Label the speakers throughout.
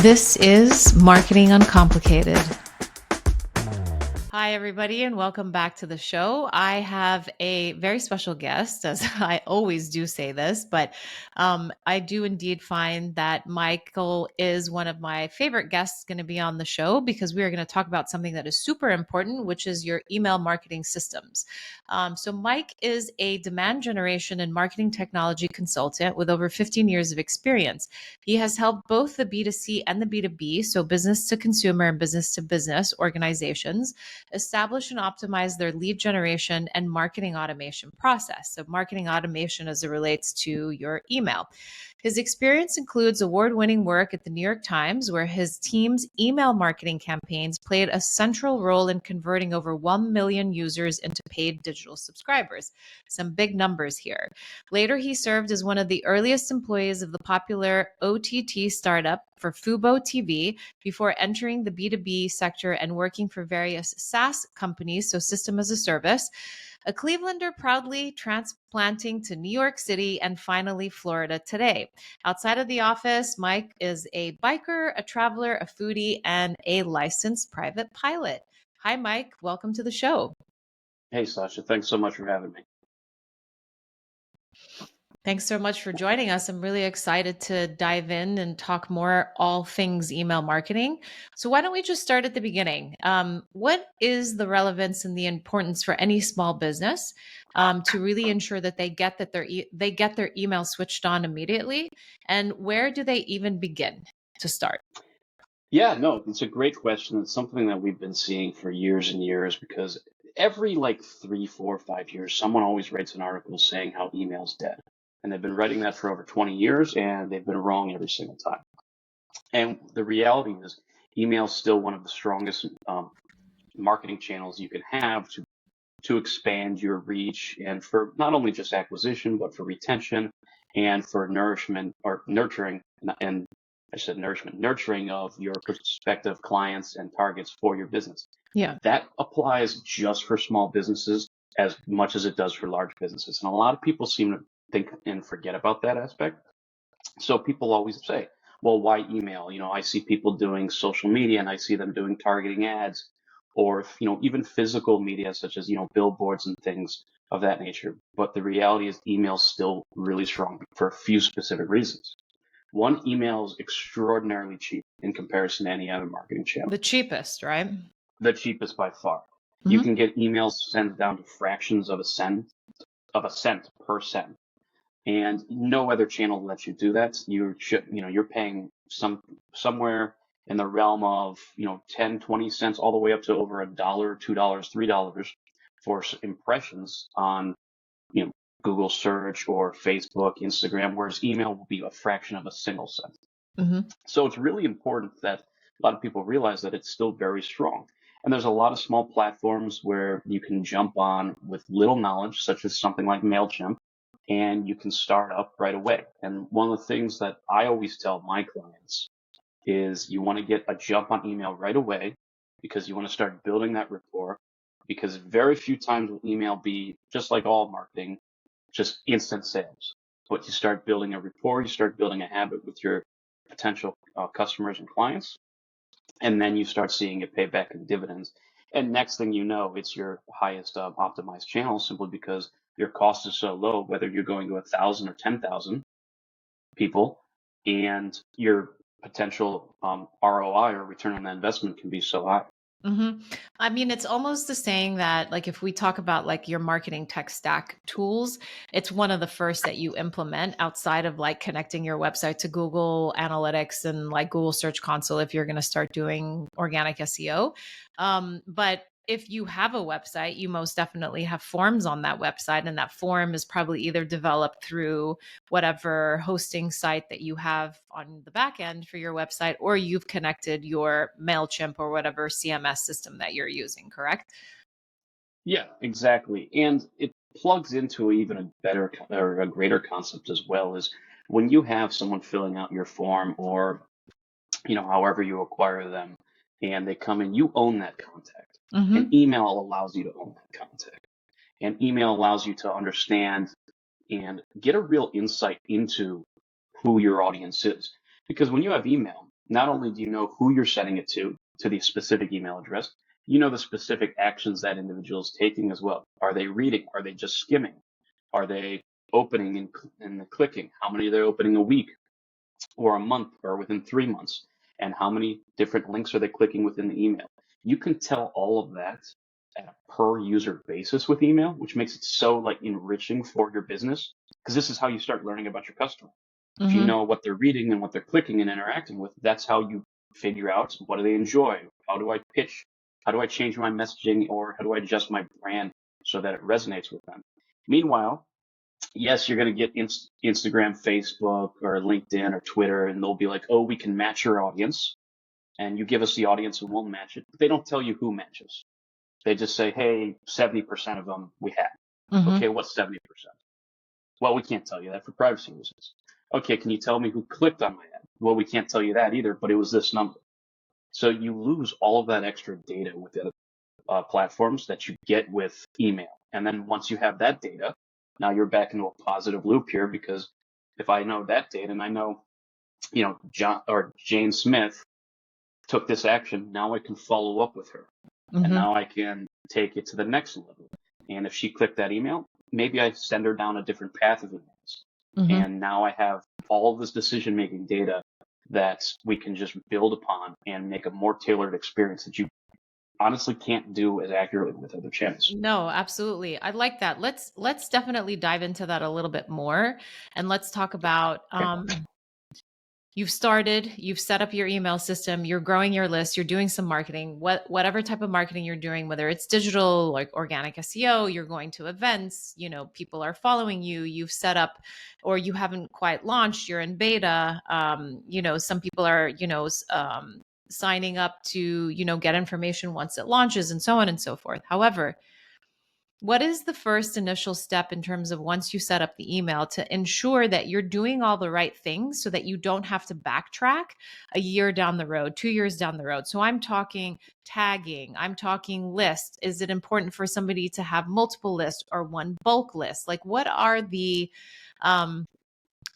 Speaker 1: This is Marketing Uncomplicated. Hi, everybody, and welcome back to the show. I have a very special guest, as I always do say this, but I do indeed find that Michael is one of my favorite guests going to be on the show because we are going to talk about something that is super important, which is your email marketing systems. So Mike is a demand generation and marketing technology consultant with over 15 years of experience. He has helped both the B2C and the B2B, so business to consumer and business to business organizations, establish and optimize their lead generation and marketing automation process. So marketing automation as it relates to your email. His experience includes award-winning work at the New York Times, where his team's email marketing campaigns played a central role in converting over 1 million users into paid digital subscribers. Some big numbers here. Later, he served as one of the earliest employees of the popular OTT startup for Fubo TV before entering the B2B sector and working for various SaaS companies, so system as a service. A Clevelander proudly transplanting to New York City and finally Florida today. Outside of the office, Mike is a biker, a traveler, a foodie, and a licensed private pilot. Hi, Mike. Welcome to the show.
Speaker 2: Hey, Sasha. Thanks so much for having me.
Speaker 1: Thanks so much for joining us. I'm really excited to dive in and talk more all things email marketing. So why don't we just start at the beginning? What is the relevance and the importance for any small business to really ensure that they get their email switched on immediately? And where do they even begin to start?
Speaker 2: Yeah, no, it's a great question. It's something that we've been seeing for years and years because every 3, 4, 5 years, someone always writes an article saying how email's dead. And they've been writing that for over 20 years and they've been wrong every single time. And the reality is email's still one of the strongest marketing channels you can have to expand your reach and for not only just acquisition, but for retention and for nourishment or nurturing. And I said nourishment, nurturing of your prospective clients and targets for your business.
Speaker 1: Yeah.
Speaker 2: That applies just for small businesses as much as it does for large businesses. And a lot of people seem to think and forget about that aspect. So people always say, well, why email? I see people doing social media and I see them doing targeting ads or, even physical media such as, billboards and things of that nature. But the reality is email is still really strong for a few specific reasons. One, email is extraordinarily cheap in comparison to any other marketing channel.
Speaker 1: The cheapest, right?
Speaker 2: The cheapest by far.
Speaker 1: Mm-hmm.
Speaker 2: You can get emails sent down to fractions of a cent per send. And no other channel lets you do that. You're paying somewhere in the realm of, 10, 20 cents all the way up to over $1, $2, $3 for impressions on, Google search or Facebook, Instagram, whereas email will be a fraction of a single cent.
Speaker 1: Mm-hmm.
Speaker 2: So it's really important that a lot of people realize that it's still very strong. And there's a lot of small platforms where you can jump on with little knowledge, such as something like MailChimp, and you can start up right away. And one of the things that I always tell my clients is you want to get a jump on email right away because you want to start building that rapport, because very few times will email be, just like all marketing, just instant sales. But you start building a rapport, you start building a habit with your potential customers and clients, and then you start seeing it pay back in dividends. And next thing you know, it's your highest optimized channel simply because your cost is so low, whether you're going to 1,000 or 10,000 people, and your potential ROI or return on that investment can be so high.
Speaker 1: Mm-hmm. I mean, it's almost the saying that, if we talk about your marketing tech stack tools, it's one of the first that you implement outside of connecting your website to Google Analytics and Google Search Console if you're going to start doing organic SEO. But if you have a website, you most definitely have forms on that website, and that form is probably either developed through whatever hosting site that you have on the back end for your website, or you've connected your MailChimp or whatever CMS system that you're using, correct?
Speaker 2: Yeah, exactly. And it plugs into even a better or a greater concept as well, is when you have someone filling out your form or, however you acquire them, and they come in, you own that contact.
Speaker 1: Mm-hmm.
Speaker 2: And email allows you to own that contact. And email allows you to understand and get a real insight into who your audience is. Because when you have email, not only do you know who you're sending it to the specific email address, you know the specific actions that individual is taking as well. Are they reading? Are they just skimming? Are they opening and clicking? How many are they opening a week or a month or within 3 months? And how many different links are they clicking within the email? You can tell all of that at a per user basis with email, which makes it so like enriching for your business, because this is how you start learning about your customer. If you
Speaker 1: Mm-hmm.
Speaker 2: know what they're reading and what they're clicking and interacting with, that's how you figure out what do they enjoy? How do I pitch? How do I change my messaging, or how do I adjust my brand so that it resonates with them? Meanwhile, yes, you're going to get Instagram, Facebook, or LinkedIn or Twitter, and they'll be like, oh, we can match your audience, and you give us the audience and we'll match it. But they don't tell you who matches. They just say, hey, 70% of them we have.
Speaker 1: Mm-hmm.
Speaker 2: Okay, what's 70%? Well, we can't tell you that for privacy reasons. Okay, can you tell me who clicked on my ad? Well, we can't tell you that either, but it was this number. So you lose all of that extra data with the platforms that you get with email. And then once you have that data, now you're back into a positive loop here, because if I know that data and I know, John or Jane Smith took this action, now I can follow up with her. And
Speaker 1: Mm-hmm.
Speaker 2: now I can take it to the next level. And if she clicked that email, maybe I send her down a different path of emails.
Speaker 1: Mm-hmm.
Speaker 2: And now I have all of this decision-making data that we can just build upon and make a more tailored experience that you honestly can't do as accurately with other channels.
Speaker 1: No, absolutely. I like that. Let's definitely dive into that a little bit more, and let's talk about
Speaker 2: Okay.
Speaker 1: you've set up your email system, you're growing your list, you're doing some marketing, whatever type of marketing you're doing, whether it's digital, like organic SEO, you're going to events, people are following you, you've set up, or you haven't quite launched, you're in beta. Some people are, signing up to, get information once it launches and so on and so forth. However, what is the first initial step in terms of once you set up the email to ensure that you're doing all the right things so that you don't have to backtrack a year down the road, 2 years down the road? So I'm talking tagging, I'm talking lists. Is it important for somebody to have multiple lists or one bulk list? Like, what are the um,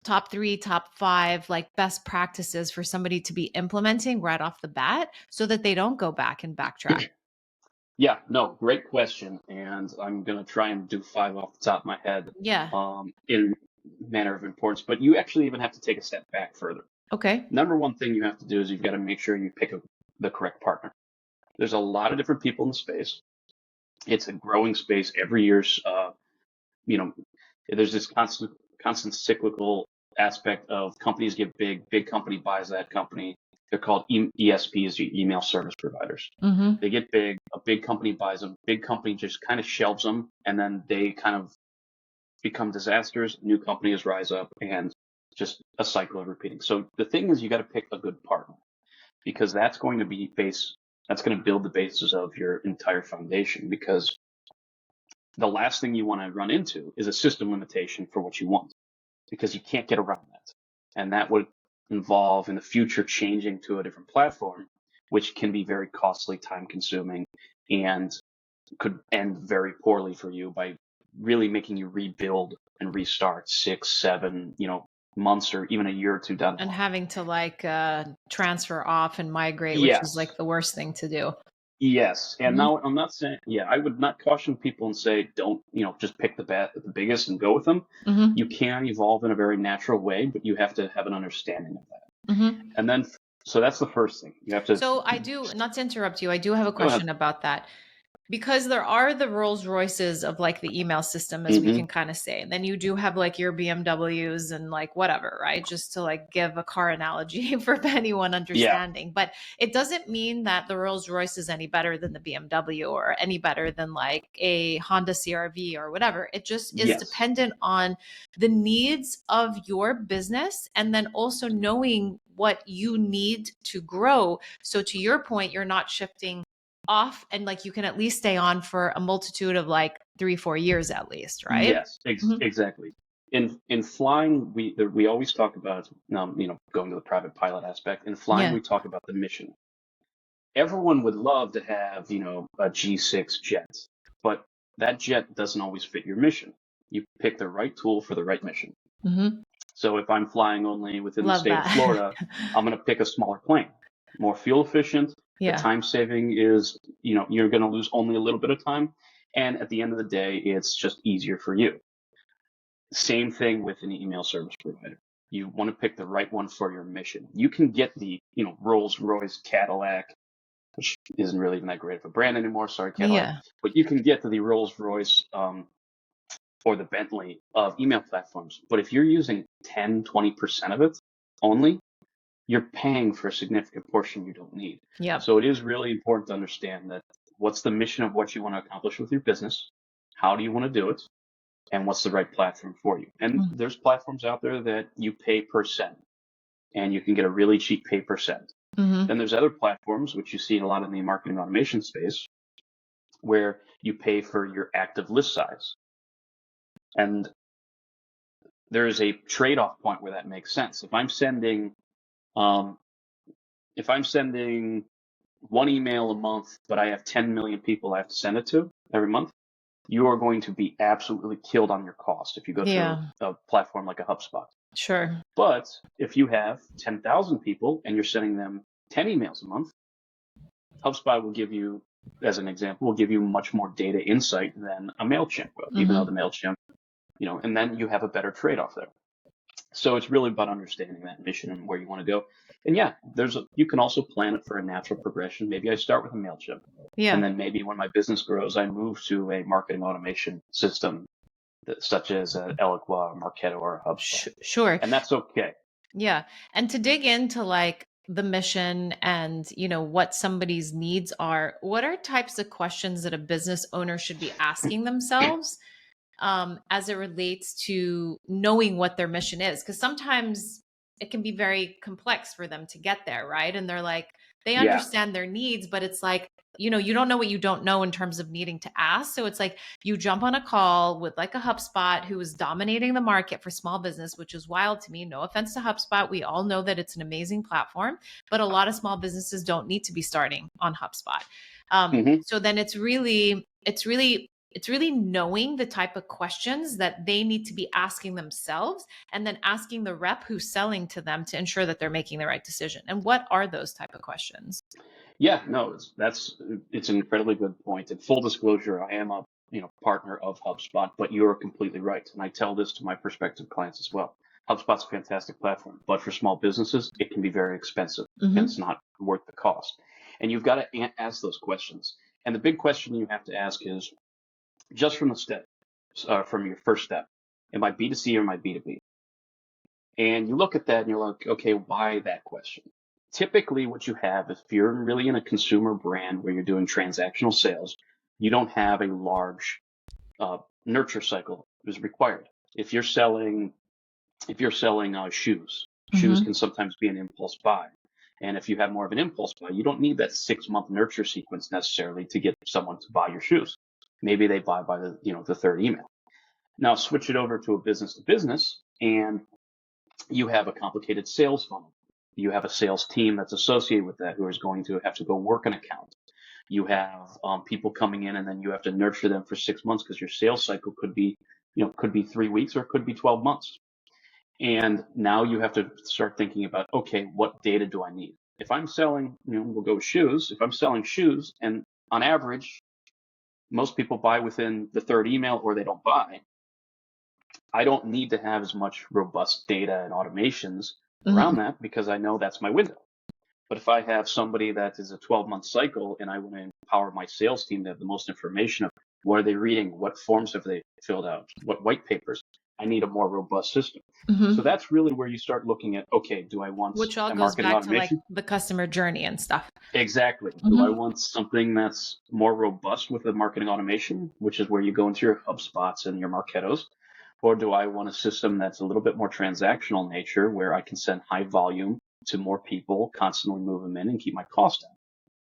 Speaker 1: top three, top five, like best practices for somebody to be implementing right off the bat so that they don't go back and backtrack?
Speaker 2: Yeah, no, great question. And I'm going to try and do five off the top of my head
Speaker 1: Yeah.
Speaker 2: in manner of importance. But you actually even have to take a step back further.
Speaker 1: Okay.
Speaker 2: Number one thing you have to do is you've got to make sure you pick the correct partner. There's a lot of different people in the space. It's a growing space every year. You know, there's this constant cyclical aspect of companies get big company buys that company. They're called ESPs, email service providers.
Speaker 1: Mm-hmm.
Speaker 2: They get big, a big company buys them, big company just kind of shelves them, and then they kind of become disasters. New companies rise up, and just a cycle of repeating. So the thing is, you got to pick a good partner, because that's going to that's going to build the basis of your entire foundation. Because the last thing you want to run into is a system limitation for what you want, because you can't get around that. And that would involve in the future changing to a different platform, which can be very costly, time consuming, and could end very poorly for you by really making you rebuild and restart 6, 7, months or even a year or two down the
Speaker 1: And
Speaker 2: line.
Speaker 1: having to transfer off and migrate, which is like
Speaker 2: Yes.
Speaker 1: the worst thing to do.
Speaker 2: Yes. And
Speaker 1: Hmm.
Speaker 2: now I'm not saying, yeah, I would not caution people and say, don't, just pick the biggest and go with them.
Speaker 1: Hmm.
Speaker 2: You can evolve in a very natural way, but you have to have an understanding of that.
Speaker 1: Hmm.
Speaker 2: And then, so that's the first thing. You have to
Speaker 1: So I do, not to interrupt you, I do have a
Speaker 2: go ahead.
Speaker 1: question about that. Because there are the Rolls Royces of like the email system, as we
Speaker 2: Hmm.
Speaker 1: can kind of say. And then you do have like your BMWs and like whatever, right? Just to like give a car analogy for anyone
Speaker 2: Yeah.
Speaker 1: understanding. But it doesn't mean that the Rolls Royce is any better than the BMW or any better than like a Honda CRV or whatever. It just is
Speaker 2: Yes.
Speaker 1: dependent on the needs of your business, and then also knowing what you need to grow. So to your point, you're not shifting off, and like you can at least stay on for a multitude of like 3-4 years at least, right?
Speaker 2: Yes.
Speaker 1: Mhm.
Speaker 2: Exactly. In flying, we always talk about, going to the private pilot aspect. In flying,
Speaker 1: Yeah.
Speaker 2: we talk about the mission. Everyone would love to have, a G6 jet, but that jet doesn't always fit your mission. You pick the right tool for the right mission.
Speaker 1: Hmm.
Speaker 2: So if I'm flying only within the
Speaker 1: Love
Speaker 2: state of
Speaker 1: that.
Speaker 2: Florida, I'm going to pick a smaller plane, more fuel efficient. The
Speaker 1: Yeah.
Speaker 2: time saving is, you're going to lose only a little bit of time. And at the end of the day, it's just easier for you. Same thing with an email service provider. You want to pick the right one for your mission. You can get the, Rolls Royce, Cadillac, which isn't really even that great of a brand anymore. Sorry, Cadillac.
Speaker 1: Yeah.
Speaker 2: But you can get to the Rolls Royce or the Bentley of email platforms. But if you're using 10, 20% of it only, you're paying for a significant portion you don't need.
Speaker 1: Yep.
Speaker 2: So it is really important to understand that what's the mission of what you want to accomplish with your business? How do you want to do it? And what's the right platform for you? And there's platforms out there that you pay per send, and you can get a really cheap pay per send.
Speaker 1: Mm-hmm.
Speaker 2: Then there's other platforms, which you see a lot in the marketing automation space, where you pay for your active list size. And there is a trade-off point where that makes sense. If I'm sending um, one email a month, but I have 10 million people I have to send it to every month, you are going to be absolutely killed on your cost if you go to
Speaker 1: Yeah.
Speaker 2: a platform like a HubSpot.
Speaker 1: Sure.
Speaker 2: But if you have 10,000 people and you're sending them 10 emails a month, HubSpot will give you, as an example, will give you much more data insight than a MailChimp will, even though the MailChimp, and then you have a better trade-off there. So it's really about understanding that mission and where you want to go. And yeah, you can also plan it for a natural progression. Maybe I start with a MailChimp.
Speaker 1: Yeah.
Speaker 2: And then maybe when my business grows, I move to a marketing automation system such as Eloqua, Marketo, or HubSpot.
Speaker 1: Sure.
Speaker 2: And that's okay.
Speaker 1: Yeah. And to dig into like the mission and, what somebody's needs are, what are types of questions that a business owner should be asking themselves as it relates to knowing what their mission is? Because sometimes it can be very complex for them to get there, right? And they're like, they
Speaker 2: Yeah.
Speaker 1: understand their needs, but it's like, you don't know what you don't know in terms of needing to ask. So it's like you jump on a call with like a HubSpot who is dominating the market for small business, which is wild to me. No offense to HubSpot. We all know that it's an amazing platform, but a lot of small businesses don't need to be starting on HubSpot. So then it's really knowing the type of questions that they need to be asking themselves and then asking the rep who's selling to them to ensure that they're making the right decision. And what are those type of questions?
Speaker 2: Yeah, no, it's an incredibly good point. And full disclosure, I am a partner of HubSpot, but you're completely right. And I tell this to my prospective clients as well. HubSpot's a fantastic platform, but for small businesses, it can be very expensive and it's not worth the cost. And you've got to ask those questions. And the big question you have to ask is, just from from your first step, am I B2C or am I B2B? And you look at that and you're like, okay, why that question? Typically what you have, if you're really in a consumer brand where you're doing transactional sales, you don't have a large nurture cycle is required. If you're selling shoes, shoes can sometimes be an impulse buy. And if you have more of an impulse buy, you don't need that 6-month nurture sequence necessarily to get someone to buy your shoes. Maybe they buy by the third email. Now switch it over to a business to business and you have a complicated sales funnel. You have a sales team that's associated with that who is going to have to go work an account. You have people coming in and then you have to nurture them for 6 months because your sales cycle could be 3 weeks or it could be 12 months. And now you have to start thinking about, okay, what data do I need? If I'm selling, we'll go with shoes. If I'm selling shoes and on average, most people buy within the third email or they don't buy, I don't need to have as much robust data and automations around that because I know that's my window. But if I have somebody that is a 12-month cycle and I want to empower my sales team to have the most information of what are they reading, what forms have they filled out, what white papers, I need a more robust system. So that's really where you start looking at, okay, do I want
Speaker 1: Which all
Speaker 2: a
Speaker 1: goes
Speaker 2: marketing
Speaker 1: back to like
Speaker 2: automation?
Speaker 1: the customer journey and stuff.
Speaker 2: Exactly. Do I want something that's more robust with the marketing automation, which is where you go into your HubSpots and your Marketos? Or do I want a system that's a little bit more transactional nature where I can send high volume to more people, constantly move them in and keep my cost down?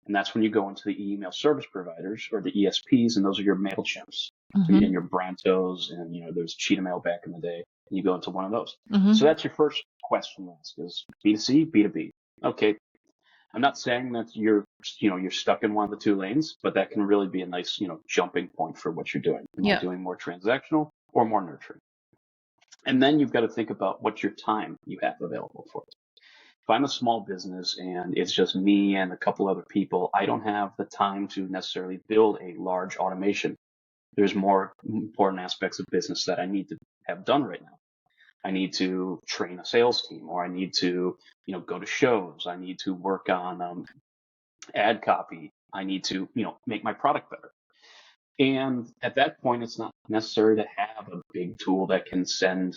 Speaker 2: And that's when you go into the email service providers or the ESPs, and those are your MailChimps and your Brantos, and there's Cheetah Mail back in the day. And you go into one of those. So that's your first question to ask is B2C, B2B. Okay. I'm not saying that you're stuck in one of the two lanes, but that can really be a nice, jumping point for what you're doing. Am I doing more transactional or more nurturing? And then you've got to think about what your time you have available for it. If I'm a small business and it's just me and a couple other people, I don't have the time to necessarily build a large automation. There's more important aspects of business that I need to have done right now. I need to train a sales team, or I need to, go to shows. I need to work on ad copy. I need to, make my product better. And at that point, it's not necessary to have a big tool that can send,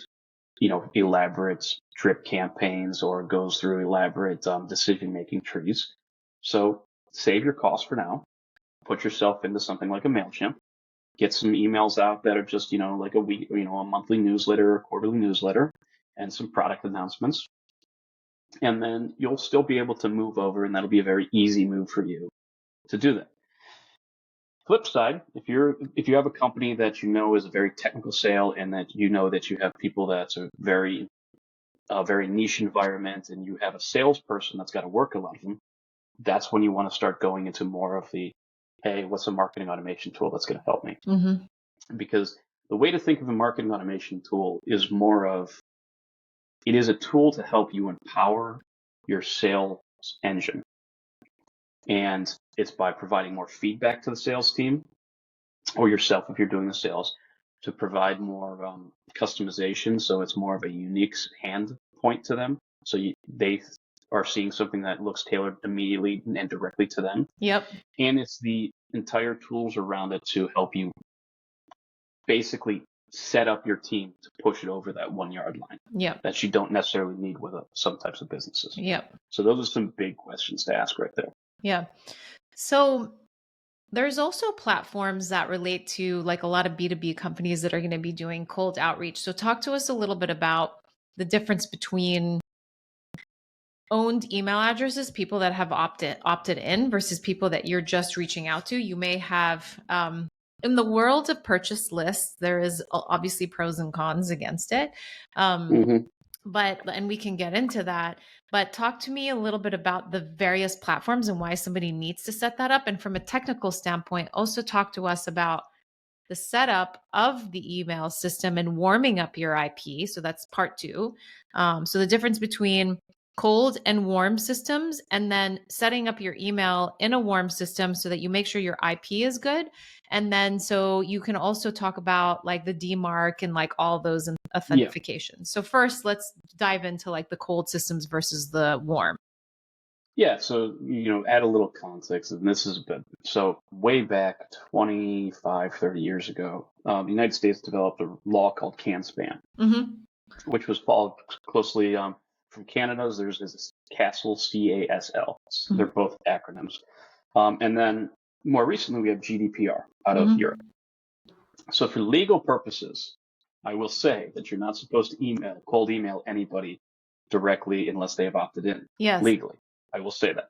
Speaker 2: elaborate drip campaigns or goes through elaborate decision-making trees. So save your costs for now. Put yourself into something like a MailChimp. Get some emails out that are just, like a week, a monthly newsletter or quarterly newsletter, and some product announcements. And then you'll still be able to move over, and that'll be a very easy move for you to do that. Flip side, if you have a company that is a very technical sale, and that that you have people that's a very niche environment, and you have a salesperson that's got to work a lot of them, that's when you want to start going into more of the, hey, what's a marketing automation tool that's going to help me?
Speaker 1: Mm-hmm.
Speaker 2: Because the way to think of a marketing automation tool is more of, it is a tool to help you empower your sales engine. And it's by providing more feedback to the sales team, or yourself if you're doing the sales, to provide more customization. So it's more of a unique hand point to them. So they are seeing something that looks tailored immediately and directly to them.
Speaker 1: Yep.
Speaker 2: And it's the entire tools around it to help you basically set up your team to push it over that 1 yard line.
Speaker 1: Yep.
Speaker 2: That you don't necessarily need with some types of businesses.
Speaker 1: Yep.
Speaker 2: So those are some big questions to ask right there.
Speaker 1: Yeah. So there's also platforms that relate to like a lot of B2B companies that are going to be doing cold outreach. So talk to us a little bit about the difference between owned email addresses, people that have opted in, versus people that you're just reaching out to. You may have, in the world of purchase lists, there is obviously pros and cons against it. And we can get into that, but talk to me a little bit about the various platforms and why somebody needs to set that up. And from a technical standpoint, also talk to us about the setup of the email system and warming up your IP. So that's part two. So the difference between cold and warm systems, and then setting up your email in a warm system so that you make sure your IP is good. And then so you can also talk about like the DMARC and like all those authentications. Yeah. So first, let's dive into like the cold systems versus the warm.
Speaker 2: Yeah, so, add a little context, and this is so way back 25, 30 years ago, the United States developed a law called CAN-SPAM, which was followed closely from Canada's. There's this CASL, CASL. They're both acronyms. And then more recently, we have GDPR out of Europe. So for legal purposes, I will say that you're not supposed to cold email anybody directly unless they have opted in legally. I will say that.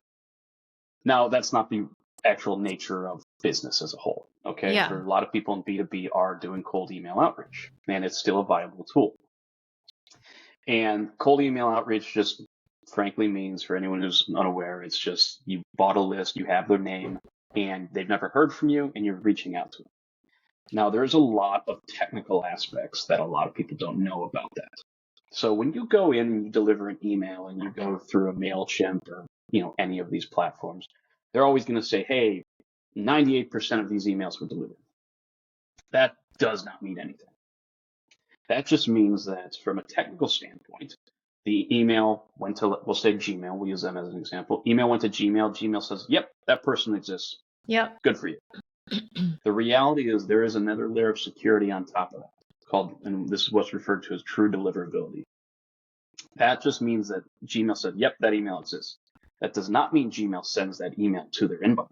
Speaker 2: Now, that's not the actual nature of business as a whole. Okay. Yeah. For a lot of people in B2B are doing cold email outreach, and it's still a viable tool. And cold email outreach just frankly means, for anyone who's unaware, it's just you bought a list, you have their name, and they've never heard from you, and you're reaching out to them. Now, there's a lot of technical aspects that a lot of people don't know about that. So when you go in and you deliver an email and you go through a MailChimp or, any of these platforms, they're always going to say, hey, 98% of these emails were delivered. That does not mean anything. That just means that from a technical standpoint, the email went to, we'll say Gmail, we'll use them as an example. Email went to Gmail. Gmail says, yep, that person exists.
Speaker 1: Yep.
Speaker 2: Good for you. The reality is there is another layer of security on top of that called, and this is what's referred to as true deliverability. That just means that Gmail said, yep, that email exists. That does not mean Gmail sends that email to their inbox.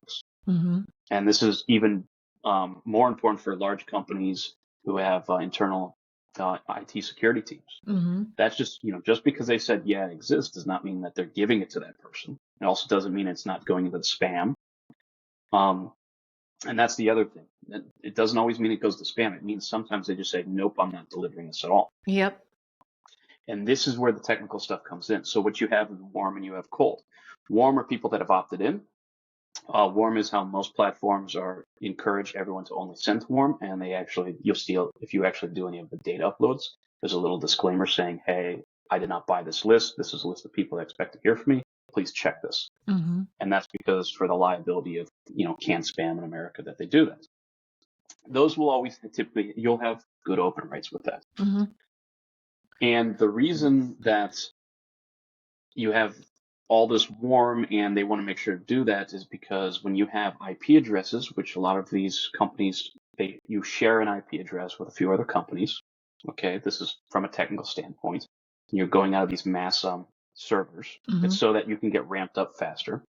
Speaker 2: And this is even more important for large companies who have internal IT security teams. That's just, just because they said, yeah, it exists does not mean that they're giving it to that person. It also doesn't mean it's not going into the spam. And that's the other thing. It doesn't always mean it goes to spam. It means sometimes they just say, nope, I'm not delivering this at all.
Speaker 1: Yep.
Speaker 2: And this is where the technical stuff comes in. So what you have is warm and you have cold. Warm are people that have opted in. Warm is how most platforms encourage everyone to only send to warm, and you'll see if you actually do any of the data uploads, There's a little disclaimer saying, hey, I did not buy this list. This is a list of people that expect to hear from me. Please check this.
Speaker 1: Mm-hmm.
Speaker 2: And that's because for the liability of, canned spam in America that they do that. Those will always typically, you'll have good open rates with that.
Speaker 1: Mm-hmm.
Speaker 2: And the reason that you have all this warm and they want to make sure to do that is because when you have IP addresses, which a lot of these companies, you share an IP address with a few other companies. Okay, this is from a technical standpoint. You're going out of these mass servers.
Speaker 1: Mm-hmm.
Speaker 2: It's so that you can get ramped up faster.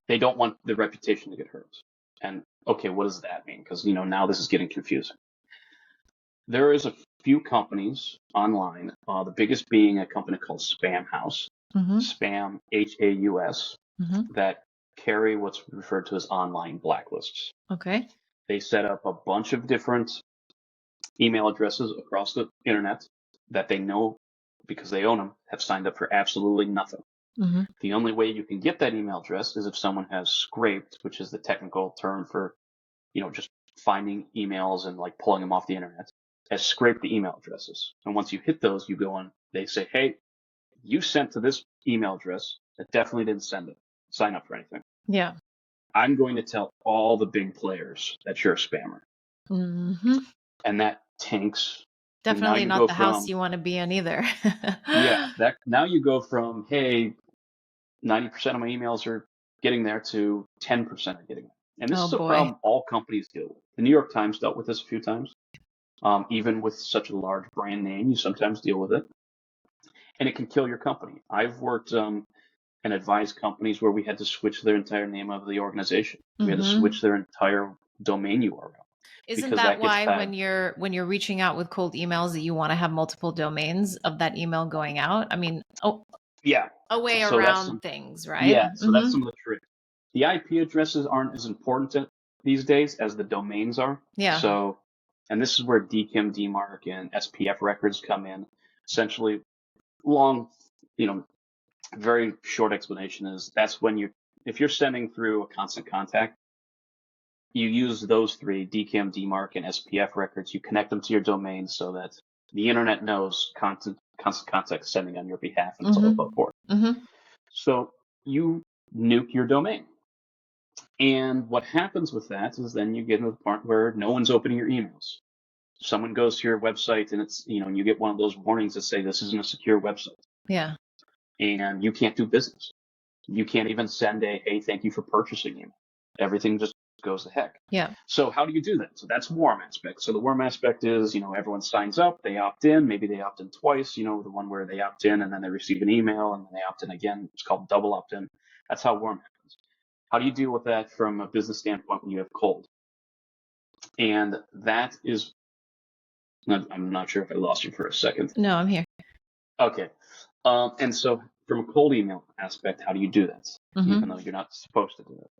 Speaker 2: They don't want the reputation to get hurt. And okay, what does that mean? Because now this is getting confusing. There is a few companies online, the biggest being a company called Spam House,
Speaker 1: Mm-hmm.
Speaker 2: Spam Haus,
Speaker 1: Mm-hmm.
Speaker 2: that carry what's referred to as online blacklists.
Speaker 1: Okay.
Speaker 2: They set up a bunch of different email addresses across the internet that they know, because they own them, have signed up for absolutely nothing.
Speaker 1: Mm-hmm.
Speaker 2: The only way you can get that email address is if someone has scraped, which is the technical term for, just finding emails and like pulling them off the internet, has scraped the email addresses. And once you hit those, you go on, they say, hey, you sent to this email address that definitely didn't sign up for anything.
Speaker 1: Yeah.
Speaker 2: I'm going to tell all the big players that you're a spammer.
Speaker 1: Mm-hmm.
Speaker 2: And that tanks.
Speaker 1: Definitely
Speaker 2: And
Speaker 1: not the house you want to be in either.
Speaker 2: Now you go from, hey, 90% of my emails are getting there to 10% are getting there. And this is a problem all companies deal with. The New York Times dealt with this a few times. Even with such a large brand name, you sometimes deal with it. And it can kill your company. I've worked and advised companies where we had to switch their entire name of the organization. We had to switch their entire domain URL.
Speaker 1: Isn't that why when you're reaching out with cold emails that you want to have multiple domains of that email going out? I mean, a way around things, right?
Speaker 2: Yeah, so that's some of the tricks. The IP addresses aren't as important these days as the domains are.
Speaker 1: Yeah.
Speaker 2: So, and this is where DKIM, DMARC, and SPF records come in. Essentially, long, very short explanation is that's when if you're sending through a constant contact, you use those three, DKIM, DMARC, and SPF records. You connect them to your domain so that the internet knows constant contact sending on your behalf and so forth.
Speaker 1: Mm-hmm.
Speaker 2: So you nuke your domain. And what happens with that is then you get to the point where no one's opening your emails. Someone goes to your website and it's, you get one of those warnings that say this isn't a secure website.
Speaker 1: Yeah.
Speaker 2: And you can't do business. You can't even send a, hey, thank you for purchasing email. Everything just goes to heck.
Speaker 1: Yeah.
Speaker 2: So how do you do that? So that's warm aspect. So the warm aspect is, everyone signs up, they opt in, maybe they opt in twice, the one where they opt in and then they receive an email and then they opt in again. It's called double opt in. That's how warm happens. How do you deal with that from a business standpoint when you have cold? And that is, I'm not sure if I lost you for a second.
Speaker 1: No, I'm here.
Speaker 2: Okay. And so from a cold email aspect, how do you do that? Even though you're not supposed to do it.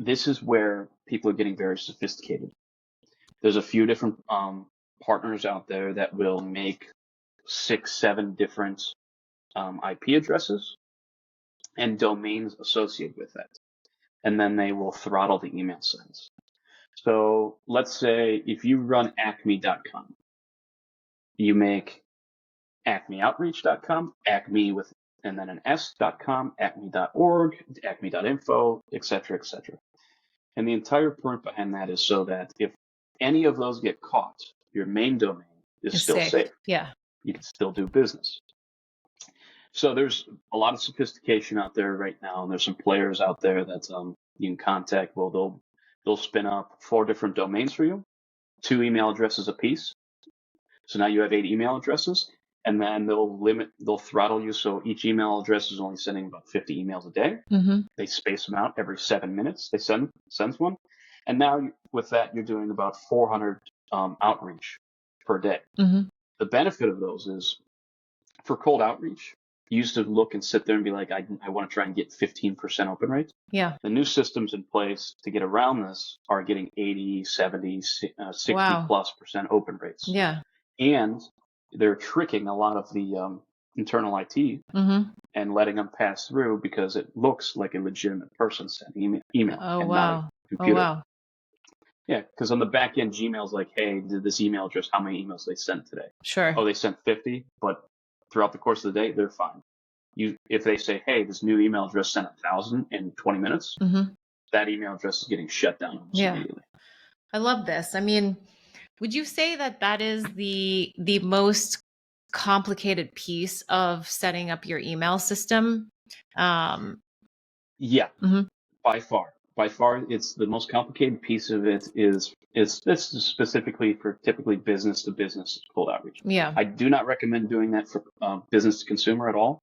Speaker 2: This is where people are getting very sophisticated. There's a few different partners out there that will make 6, 7 different IP addresses and domains associated with that. And then they will throttle the email sends. So let's say if you run acme.com, you make acmeoutreach.com, acme with and then an s.com, acme.org, acme.info, etc., etc. And the entire point behind that is so that if any of those get caught, your main domain is still safe.
Speaker 1: Yeah.
Speaker 2: You can still do business. So there's a lot of sophistication out there right now, and there's some players out there that you can contact. Well, they'll spin up 4 different domains for you, 2 email addresses apiece. So now you have 8 email addresses, and then they'll throttle you. So each email address is only sending about 50 emails a day. They space them out every 7 minutes. They sends one. And now with that, you're doing about 400 outreach per day. The benefit of those is for cold outreach, you used to look and sit there and be like, I want to try and get 15% open rate.
Speaker 1: Yeah.
Speaker 2: The new systems in place to get around this are getting 80, 70, 60 plus % open rates.
Speaker 1: Yeah.
Speaker 2: And they're tricking a lot of the internal IT and letting them pass through because it looks like a legitimate person sending email and not a computer. Yeah, because on the back end, Gmail's like, hey, did this email address, how many emails they sent today?
Speaker 1: Sure.
Speaker 2: Oh, they sent 50, but throughout the course of the day, they're fine. If they say, hey, this new email address sent 1,000 in 20 minutes,
Speaker 1: Hmm.
Speaker 2: that email address is getting shut down almost
Speaker 1: Yeah.
Speaker 2: immediately.
Speaker 1: I love this. I mean, would you say that that is the most complicated piece of setting up your email system? Um,
Speaker 2: Yeah,
Speaker 1: mhm.
Speaker 2: by far. By far, it's the most complicated piece of it is this is specifically for typically business to business cold outreach.
Speaker 1: Yeah.
Speaker 2: I do not recommend doing that for business to consumer at all,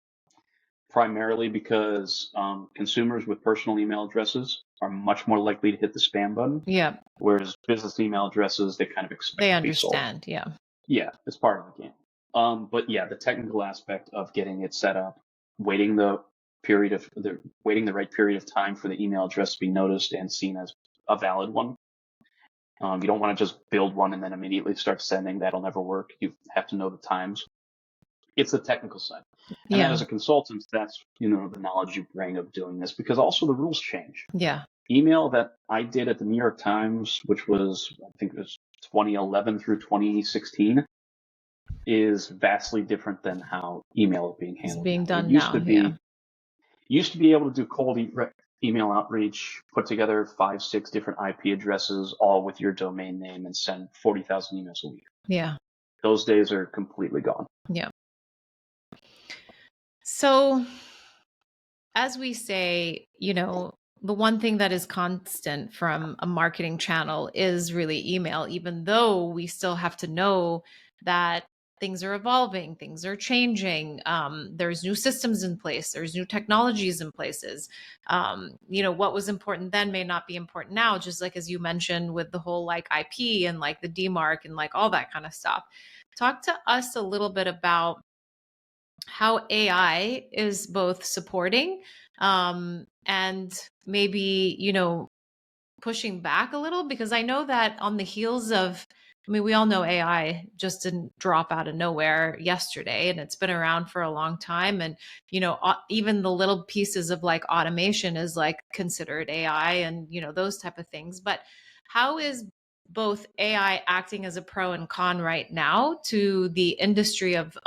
Speaker 2: primarily because consumers with personal email addresses are much more likely to hit the spam button,
Speaker 1: Yeah.
Speaker 2: whereas business email addresses, they kind of expect
Speaker 1: They
Speaker 2: to be sold.
Speaker 1: understand. Yeah.
Speaker 2: Yeah, it's part of the game. But yeah, the technical aspect of getting it set up, waiting the waiting the right period of time for the email address to be noticed and seen as a valid one. You don't want to just build one and then immediately start sending. That'll never work. You have to know the times. It's the technical side. And then
Speaker 1: Yeah.
Speaker 2: as a consultant, that's, the knowledge you bring of doing this, because also the rules change.
Speaker 1: Yeah.
Speaker 2: Email that I did at the New York Times, which was, I think it was 2011 through 2016, is vastly different than how email is being
Speaker 1: It's
Speaker 2: handled
Speaker 1: being
Speaker 2: now.
Speaker 1: done now. Yeah.
Speaker 2: Used to be able to do cold email outreach, put together 5, 6 different IP addresses, all with your domain name, and send 40,000 emails a week.
Speaker 1: Yeah.
Speaker 2: Those days are completely gone.
Speaker 1: Yeah. So, as we say, the one thing that is constant from a marketing channel is really email, even though we still have to know that things are evolving, things are changing. There's new systems in place, there's new technologies in places. What was important then may not be important now, just like as you mentioned with the whole like IP and like the DMARC and like all that kind of stuff. Talk to us a little bit about how AI is both supporting and maybe, pushing back a little, because I know that on the heels of, I mean, we all know AI just didn't drop out of nowhere yesterday, and it's been around for a long time. And, even the little pieces of like automation is like considered AI and, those type of things. But how is both AI acting as a pro and con right now to the industry of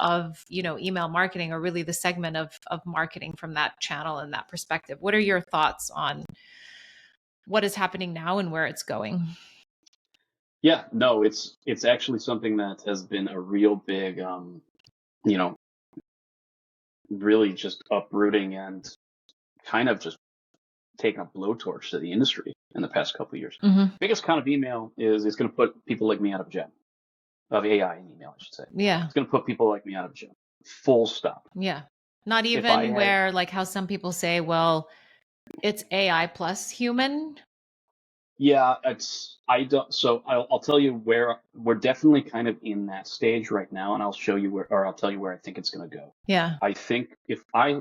Speaker 1: email marketing, or really the segment of marketing from that channel and that perspective? What are your thoughts on what is happening now and where it's going?
Speaker 2: Yeah, no, it's actually something that has been a real big, you know, really just uprooting and kind of just taking a blowtorch to the industry in the past couple of years.
Speaker 1: Hmm.
Speaker 2: Biggest con of email is it's going to put people like me out of a job. Of AI in email, I should say.
Speaker 1: Yeah.
Speaker 2: It's going to put people like me out of a job. Full stop.
Speaker 1: Yeah. Not
Speaker 2: If I
Speaker 1: even
Speaker 2: had,
Speaker 1: where, like, how some people say, well, it's AI plus human.
Speaker 2: yeah, I don't, so I'll tell you where we're definitely kind of in that stage right now, and I'll show you where, or I'll tell you where I think it's going to go.
Speaker 1: Yeah.
Speaker 2: I think if I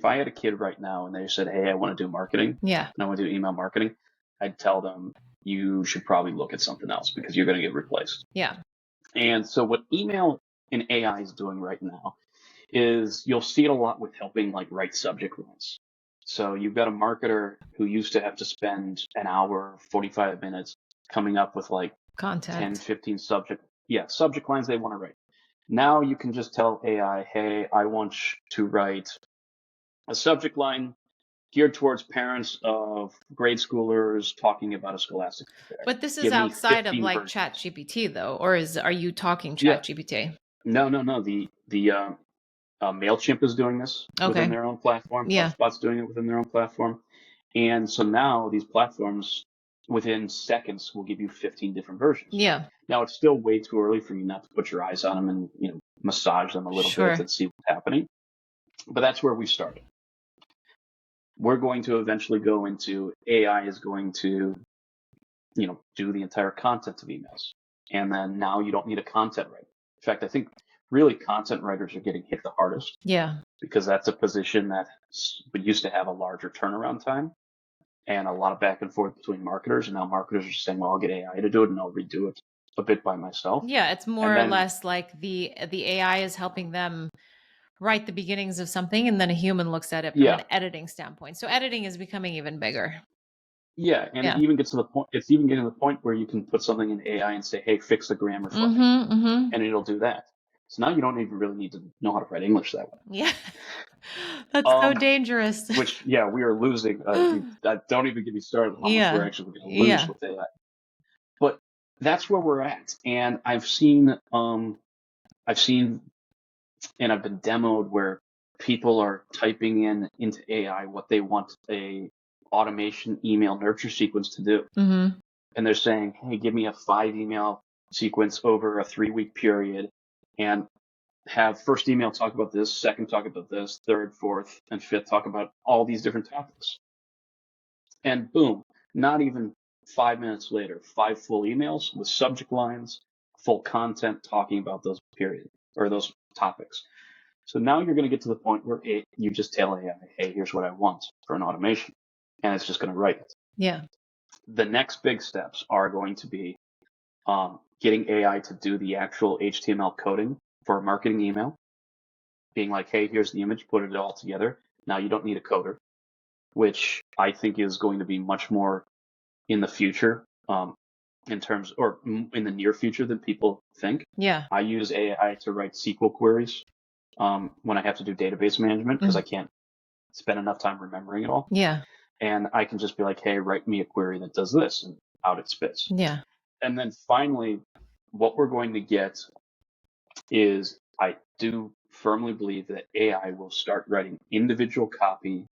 Speaker 2: had a kid right now and they said, hey, I want to do marketing
Speaker 1: Yeah.
Speaker 2: and I want to do email marketing, I'd tell them you should probably look at something else because you're going to get replaced.
Speaker 1: Yeah.
Speaker 2: And so what email and AI is doing right now is you'll see it a lot with helping like write subject lines. So you've got a marketer who used to have to spend an hour, 45 minutes coming up with like 10,
Speaker 1: Content.
Speaker 2: 15 subject lines they want to write. Now you can just tell AI, hey, I want to write a subject line geared towards parents of grade schoolers talking about a scholastic fair.
Speaker 1: But this is
Speaker 2: Give me
Speaker 1: outside of
Speaker 2: 15
Speaker 1: like Chat
Speaker 2: versions.
Speaker 1: GPT though, or are you talking
Speaker 2: Yeah.
Speaker 1: Chat GPT?
Speaker 2: No, no, no. The MailChimp is doing this within
Speaker 1: Okay.
Speaker 2: their own platform.
Speaker 1: Yeah.
Speaker 2: HubSpot's doing it within their own platform. And so now these platforms within seconds will give you 15 different versions.
Speaker 1: Yeah.
Speaker 2: Now it's still way too early for you not to put your eyes on them and, massage them a little bit
Speaker 1: Sure.
Speaker 2: and see what's happening. But that's where we started. We're going to eventually go into AI is going to, do the entire content of emails. And then now you don't need a content writer. In fact, I think really content writers are getting hit the hardest
Speaker 1: Yeah.
Speaker 2: because that's a position that used to have a larger turnaround time and a lot of back and forth between marketers. And now marketers are just saying, well, I'll get AI to do it and I'll redo it a bit by myself.
Speaker 1: Yeah. It's
Speaker 2: And
Speaker 1: more or
Speaker 2: then,
Speaker 1: less like the AI is helping them write the beginnings of something, and then a human looks at it from
Speaker 2: yeah,
Speaker 1: an editing standpoint. So editing is becoming even bigger.
Speaker 2: Yeah, and it
Speaker 1: Yeah.
Speaker 2: even gets to the point. It's even getting to the point where you can put something in AI and say, "Hey, fix the grammar for me,"
Speaker 1: Mm-hmm. Mm-hmm.
Speaker 2: and it'll do that. So now you don't even really need to know how to write English that way.
Speaker 1: Yeah. That's so
Speaker 2: Um,
Speaker 1: dangerous.
Speaker 2: which yeah, we are losing. Don't even get me started on how much we're
Speaker 1: Yeah.
Speaker 2: actually going to lose
Speaker 1: Yeah.
Speaker 2: with AI. But that's where we're at, and I've seen, and I've been demoed where people are typing in into AI what they want a automation email nurture sequence to do.
Speaker 1: Mm-hmm.
Speaker 2: And they're saying, hey, give me a 5 email sequence over a 3 week period and have first email talk about this, second talk about this, third, fourth, and fifth talk about all these different topics. And boom, not even 5 minutes later, 5 full emails with subject lines, full content talking about those period or those topics. So now you're going to get to the point where you just tell AI, hey, here's what I want for an automation. And it's just going to write it.
Speaker 1: Yeah.
Speaker 2: The next big steps are going to be getting AI to do the actual HTML coding for a marketing email, being like, hey, here's the image, put it all together. Now you don't need a coder, which I think is going to be much more in the future, in terms, or in the near future than people think.
Speaker 1: Yeah.
Speaker 2: I use AI to write SQL queries when I have to do database management because I can't spend enough time remembering it all.
Speaker 1: Yeah.
Speaker 2: And I can just be like, hey, write me a query that does this, and out it spits.
Speaker 1: Yeah.
Speaker 2: And then finally, what we're going to get is I do firmly believe that AI will start writing individual copy,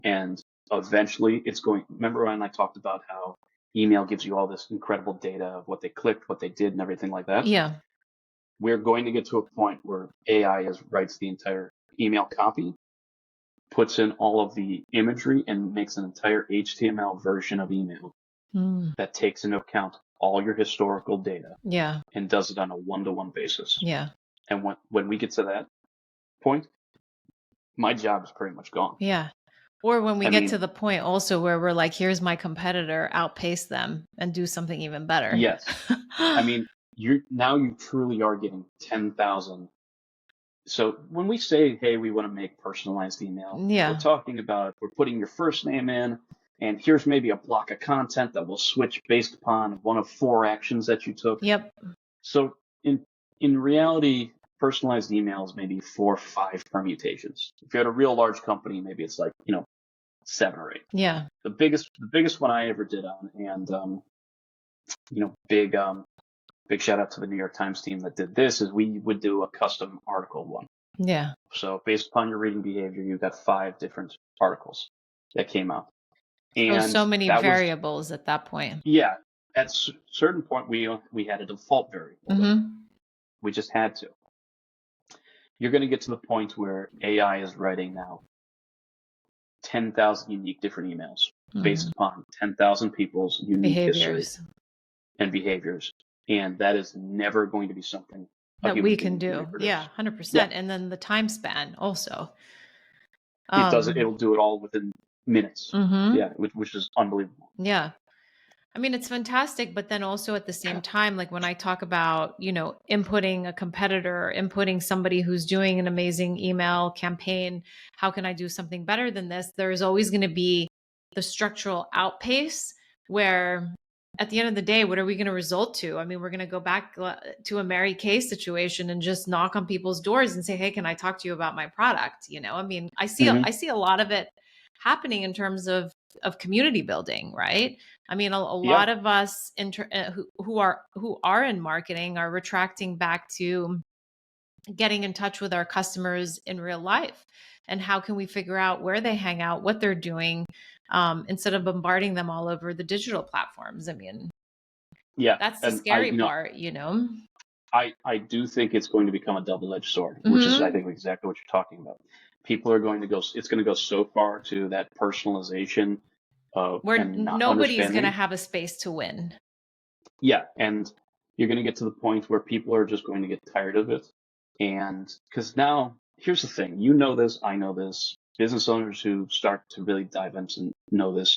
Speaker 2: and eventually it's going. Remember when I talked about how email gives you all this incredible data of what they clicked, what they did, and everything like that?
Speaker 1: Yeah.
Speaker 2: We're going to get to a point where AI writes the entire email copy, puts in all of the imagery, and makes an entire HTML version of email
Speaker 1: Mm.
Speaker 2: that takes into account all your historical data
Speaker 1: Yeah.
Speaker 2: and does it on a one-to-one basis.
Speaker 1: Yeah.
Speaker 2: And when we get to that point, my job is pretty much gone.
Speaker 1: Yeah. Or when we
Speaker 2: I
Speaker 1: get to
Speaker 2: mean,
Speaker 1: the point also where we're like, here's my competitor, outpace them and do something even better.
Speaker 2: yes. I mean, you truly are getting 10,000. So when we say, hey, we want to make personalized email, we're
Speaker 1: Yeah.
Speaker 2: talking about, we're putting your first name in, and here's maybe a block of content that will switch based upon one of 4 actions that you took.
Speaker 1: Yep.
Speaker 2: So in reality, personalized emails maybe 4 or 5 permutations. If you're at a real large company, maybe it's like 7 or 8.
Speaker 1: Yeah.
Speaker 2: The biggest one I ever did on, and big shout out to the New York Times team that did this, is we would do a custom article one.
Speaker 1: Yeah.
Speaker 2: So based upon your reading behavior, you got 5 different articles that came out,
Speaker 1: So
Speaker 2: and
Speaker 1: many
Speaker 2: that was
Speaker 1: variables at that point.
Speaker 2: yeah. At a certain point, we had a default variable there.
Speaker 1: Mm-hmm.
Speaker 2: We just had to. You're going to get to the point where AI is writing now 10,000 unique different emails based upon 10,000 people's unique history
Speaker 1: Behaviors
Speaker 2: and behaviors. And that is never going to be something a
Speaker 1: that
Speaker 2: human
Speaker 1: we can
Speaker 2: being can
Speaker 1: do. Yeah,
Speaker 2: reproduce. Yeah,
Speaker 1: 100%. And then the time span also.
Speaker 2: it does it.
Speaker 1: Um,
Speaker 2: It'll do it all within minutes.
Speaker 1: mm-hmm.
Speaker 2: Yeah, which is unbelievable.
Speaker 1: Yeah. I mean, it's fantastic, but then also at the same time, like when I talk about, inputting a competitor, inputting somebody who's doing an amazing email campaign, how can I do something better than this? There's always going to be the structural outpace where at the end of the day, what are we going to result to? I mean, we're going to go back to a Mary Kay situation and just knock on people's doors and say, hey, can I talk to you about my product? I mean,
Speaker 2: Mm-hmm.
Speaker 1: I see a lot of it happening in terms of community building, right? I mean, a
Speaker 2: Yeah,
Speaker 1: lot of us who are in marketing are retracting back to getting in touch with our customers in real life, and how can we figure out where they hang out, what they're doing, instead of bombarding them all over the digital platforms. I mean,
Speaker 2: yeah.
Speaker 1: that's the
Speaker 2: And
Speaker 1: scary part.
Speaker 2: I do think it's going to become a double-edged sword, which is, I
Speaker 1: Mm-hmm.
Speaker 2: think, exactly what you're talking about. People are going to go, it's going to go so far to that personalization
Speaker 1: Where
Speaker 2: and not
Speaker 1: nobody's going to
Speaker 2: understanding.
Speaker 1: have a space to win.
Speaker 2: Yeah, and you're going to get to the point where people are just going to get tired of it. And because now, here's the thing, this, I know this, business owners who start to really dive into know this,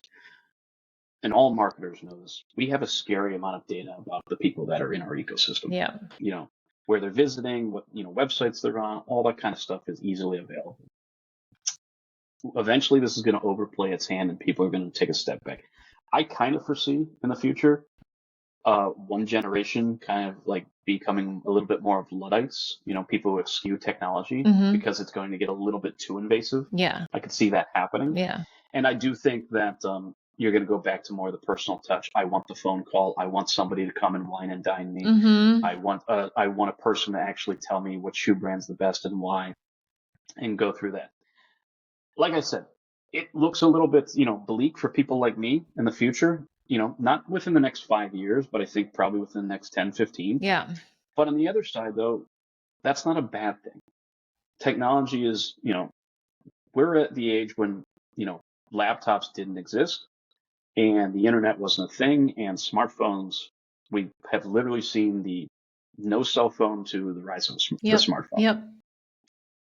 Speaker 2: and all marketers know this. We have a scary amount of data about the people that are in our ecosystem.
Speaker 1: Yeah.
Speaker 2: Where they're visiting, what websites they're on, all that kind of stuff is easily available. Eventually, this is going to overplay its hand, and people are going to take a step back. I kind of foresee in the future one generation kind of like becoming a little bit more of Luddites, people who eschew technology
Speaker 1: Mm-hmm.
Speaker 2: because it's going to get a little bit too invasive.
Speaker 1: Yeah.
Speaker 2: I could see that happening.
Speaker 1: Yeah.
Speaker 2: And I do think that you're going to go back to more of the personal touch. I want the phone call. I want somebody to come and wine and dine me.
Speaker 1: Mm-hmm.
Speaker 2: I want a person to actually tell me what shoe brand's the best and why, and go through that. Like I said, it looks a little bit, bleak for people like me in the future, not within the next 5 years, but I think probably within the next 10, 15.
Speaker 1: Yeah.
Speaker 2: But on the other side, though, that's not a bad thing. Technology is, we're at the age when, laptops didn't exist and the internet wasn't a thing, and smartphones, we have literally seen the no cell phone to the rise of the
Speaker 1: Yep.
Speaker 2: smartphone.
Speaker 1: Yep.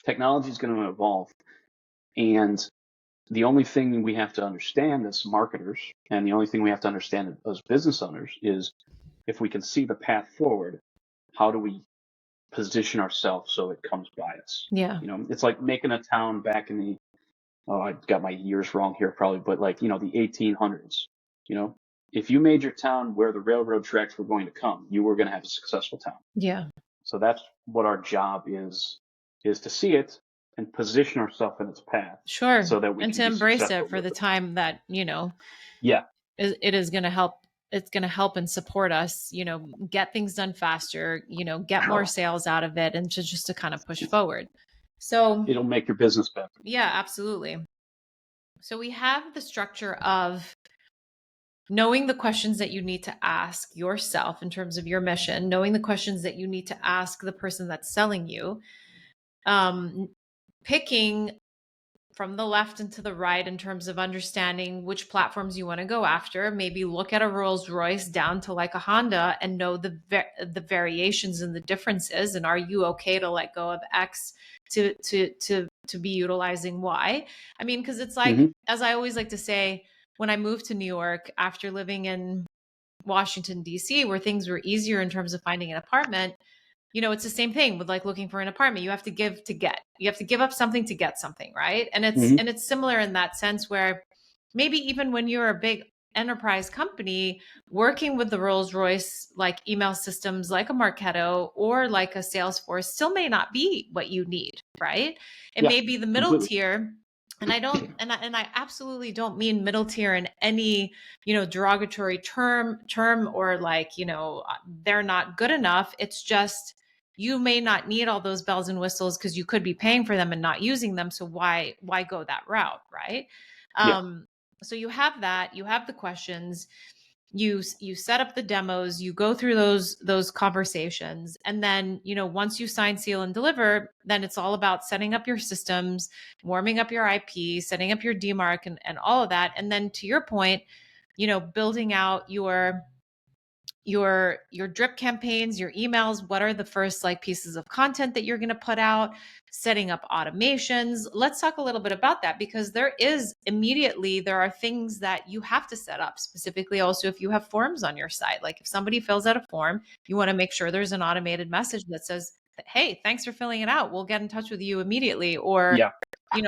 Speaker 2: Technology is going to evolve. And the only thing we have to understand as marketers, and the only thing we have to understand as business owners, is if we can see the path forward, how do we position ourselves so it comes by us?
Speaker 1: Yeah.
Speaker 2: It's like making a town back in the, oh, I got my years wrong here probably, but like, the 1800s. If you made your town where the railroad tracks were going to come, you were going to have a successful town.
Speaker 1: Yeah.
Speaker 2: So that's what our job is to see it and position ourselves in its path
Speaker 1: Sure.
Speaker 2: so that we
Speaker 1: And
Speaker 2: can
Speaker 1: to
Speaker 2: be
Speaker 1: embrace
Speaker 2: successful
Speaker 1: it for
Speaker 2: with
Speaker 1: the
Speaker 2: it.
Speaker 1: time that,
Speaker 2: Yeah.
Speaker 1: it is going to help. It's going to help and support us, get things done faster, get more sales out of it, and just to kind of push forward. So,
Speaker 2: It'll make your business better.
Speaker 1: yeah, absolutely. So we have the structure of knowing the questions that you need to ask yourself in terms of your mission, knowing the questions that you need to ask the person that's selling you, picking from the left and to the right in terms of understanding which platforms you want to go after. Maybe look at a Rolls Royce down to like a Honda and know the variations and the differences. And are you okay to let go of X to be utilizing Y? I mean, because it's like,
Speaker 2: Mm-hmm.
Speaker 1: as I always like to say, when I moved to New York after living in Washington, D.C., where things were easier in terms of finding an apartment, it's the same thing with like looking for an apartment. You have to give to get. You have to give up something to get something, right? And
Speaker 2: Mm-hmm.
Speaker 1: it's similar in that sense where maybe even when you're a big enterprise company working with the Rolls-Royce like email systems like a Marketo or like a Salesforce still may not be what you need, right? It
Speaker 2: Yeah,
Speaker 1: may be the middle
Speaker 2: completely.
Speaker 1: tier. And I don't, and I absolutely don't mean middle tier in any, derogatory term or like, they're not good enough. It's just, you may not need all those bells and whistles because you could be paying for them and not using them. So why go that route, right?
Speaker 2: Yeah.
Speaker 1: So you have that, you have the questions, you set up the demos, you go through those conversations, and then once you sign, seal, and deliver, then it's all about setting up your systems, warming up your IP, setting up your DMARC, and all of that. And then to your point, building out your drip campaigns, your emails, what are the first like pieces of content that you're going to put out, setting up automations. Let's talk a little bit about that, because there are things that you have to set up, specifically also if you have forms on your site. Like if somebody fills out a form, you want to make sure there's an automated message that says, hey, thanks for filling it out, we'll get in touch with you immediately, or
Speaker 2: Yeah.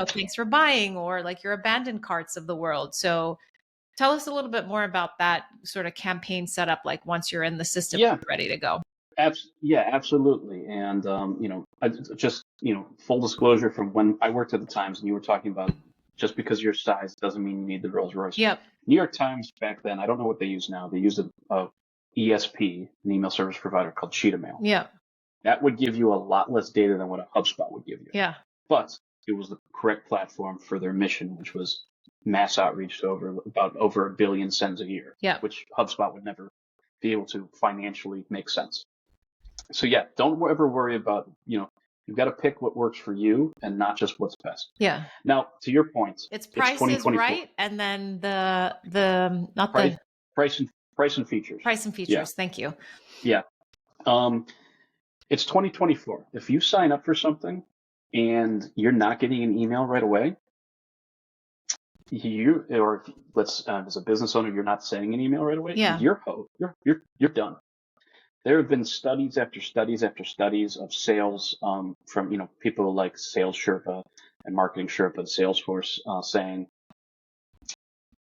Speaker 1: thanks for buying, or like your abandoned carts of the world. So tell us a little bit more about that sort of campaign setup, like once you're in the system,
Speaker 2: Yeah.
Speaker 1: ready to go.
Speaker 2: Yeah, absolutely. And, just, full disclosure from when I worked at the Times, and you were talking about just because your size doesn't mean you need the Rolls Royce.
Speaker 1: Yep.
Speaker 2: New York Times back then, I don't know what they use now. They used a ESP, an email service provider called Cheetah Mail.
Speaker 1: Yep.
Speaker 2: That would give you a lot less data than what a HubSpot would give you.
Speaker 1: Yeah.
Speaker 2: But it was the correct platform for their mission, which was mass outreach to over 1 billion sends a year,
Speaker 1: Yeah.
Speaker 2: which HubSpot would never be able to financially make sense. So yeah, don't ever worry about, you've got to pick what works for you and not just what's best.
Speaker 1: Yeah.
Speaker 2: Now, to your point,
Speaker 1: It's
Speaker 2: it's
Speaker 1: price is
Speaker 2: 2024.
Speaker 1: right. And then the not
Speaker 2: Price,
Speaker 1: the
Speaker 2: price and features.
Speaker 1: price and features.
Speaker 2: Yeah.
Speaker 1: Thank you.
Speaker 2: Yeah. It's 2024. If you sign up for something and you're not getting an email right away, as a business owner, you're not sending an email right away,
Speaker 1: Yeah.
Speaker 2: you're done. There have been studies after studies after studies of sales from people like Sales Sherpa and Marketing Sherpa and Salesforce saying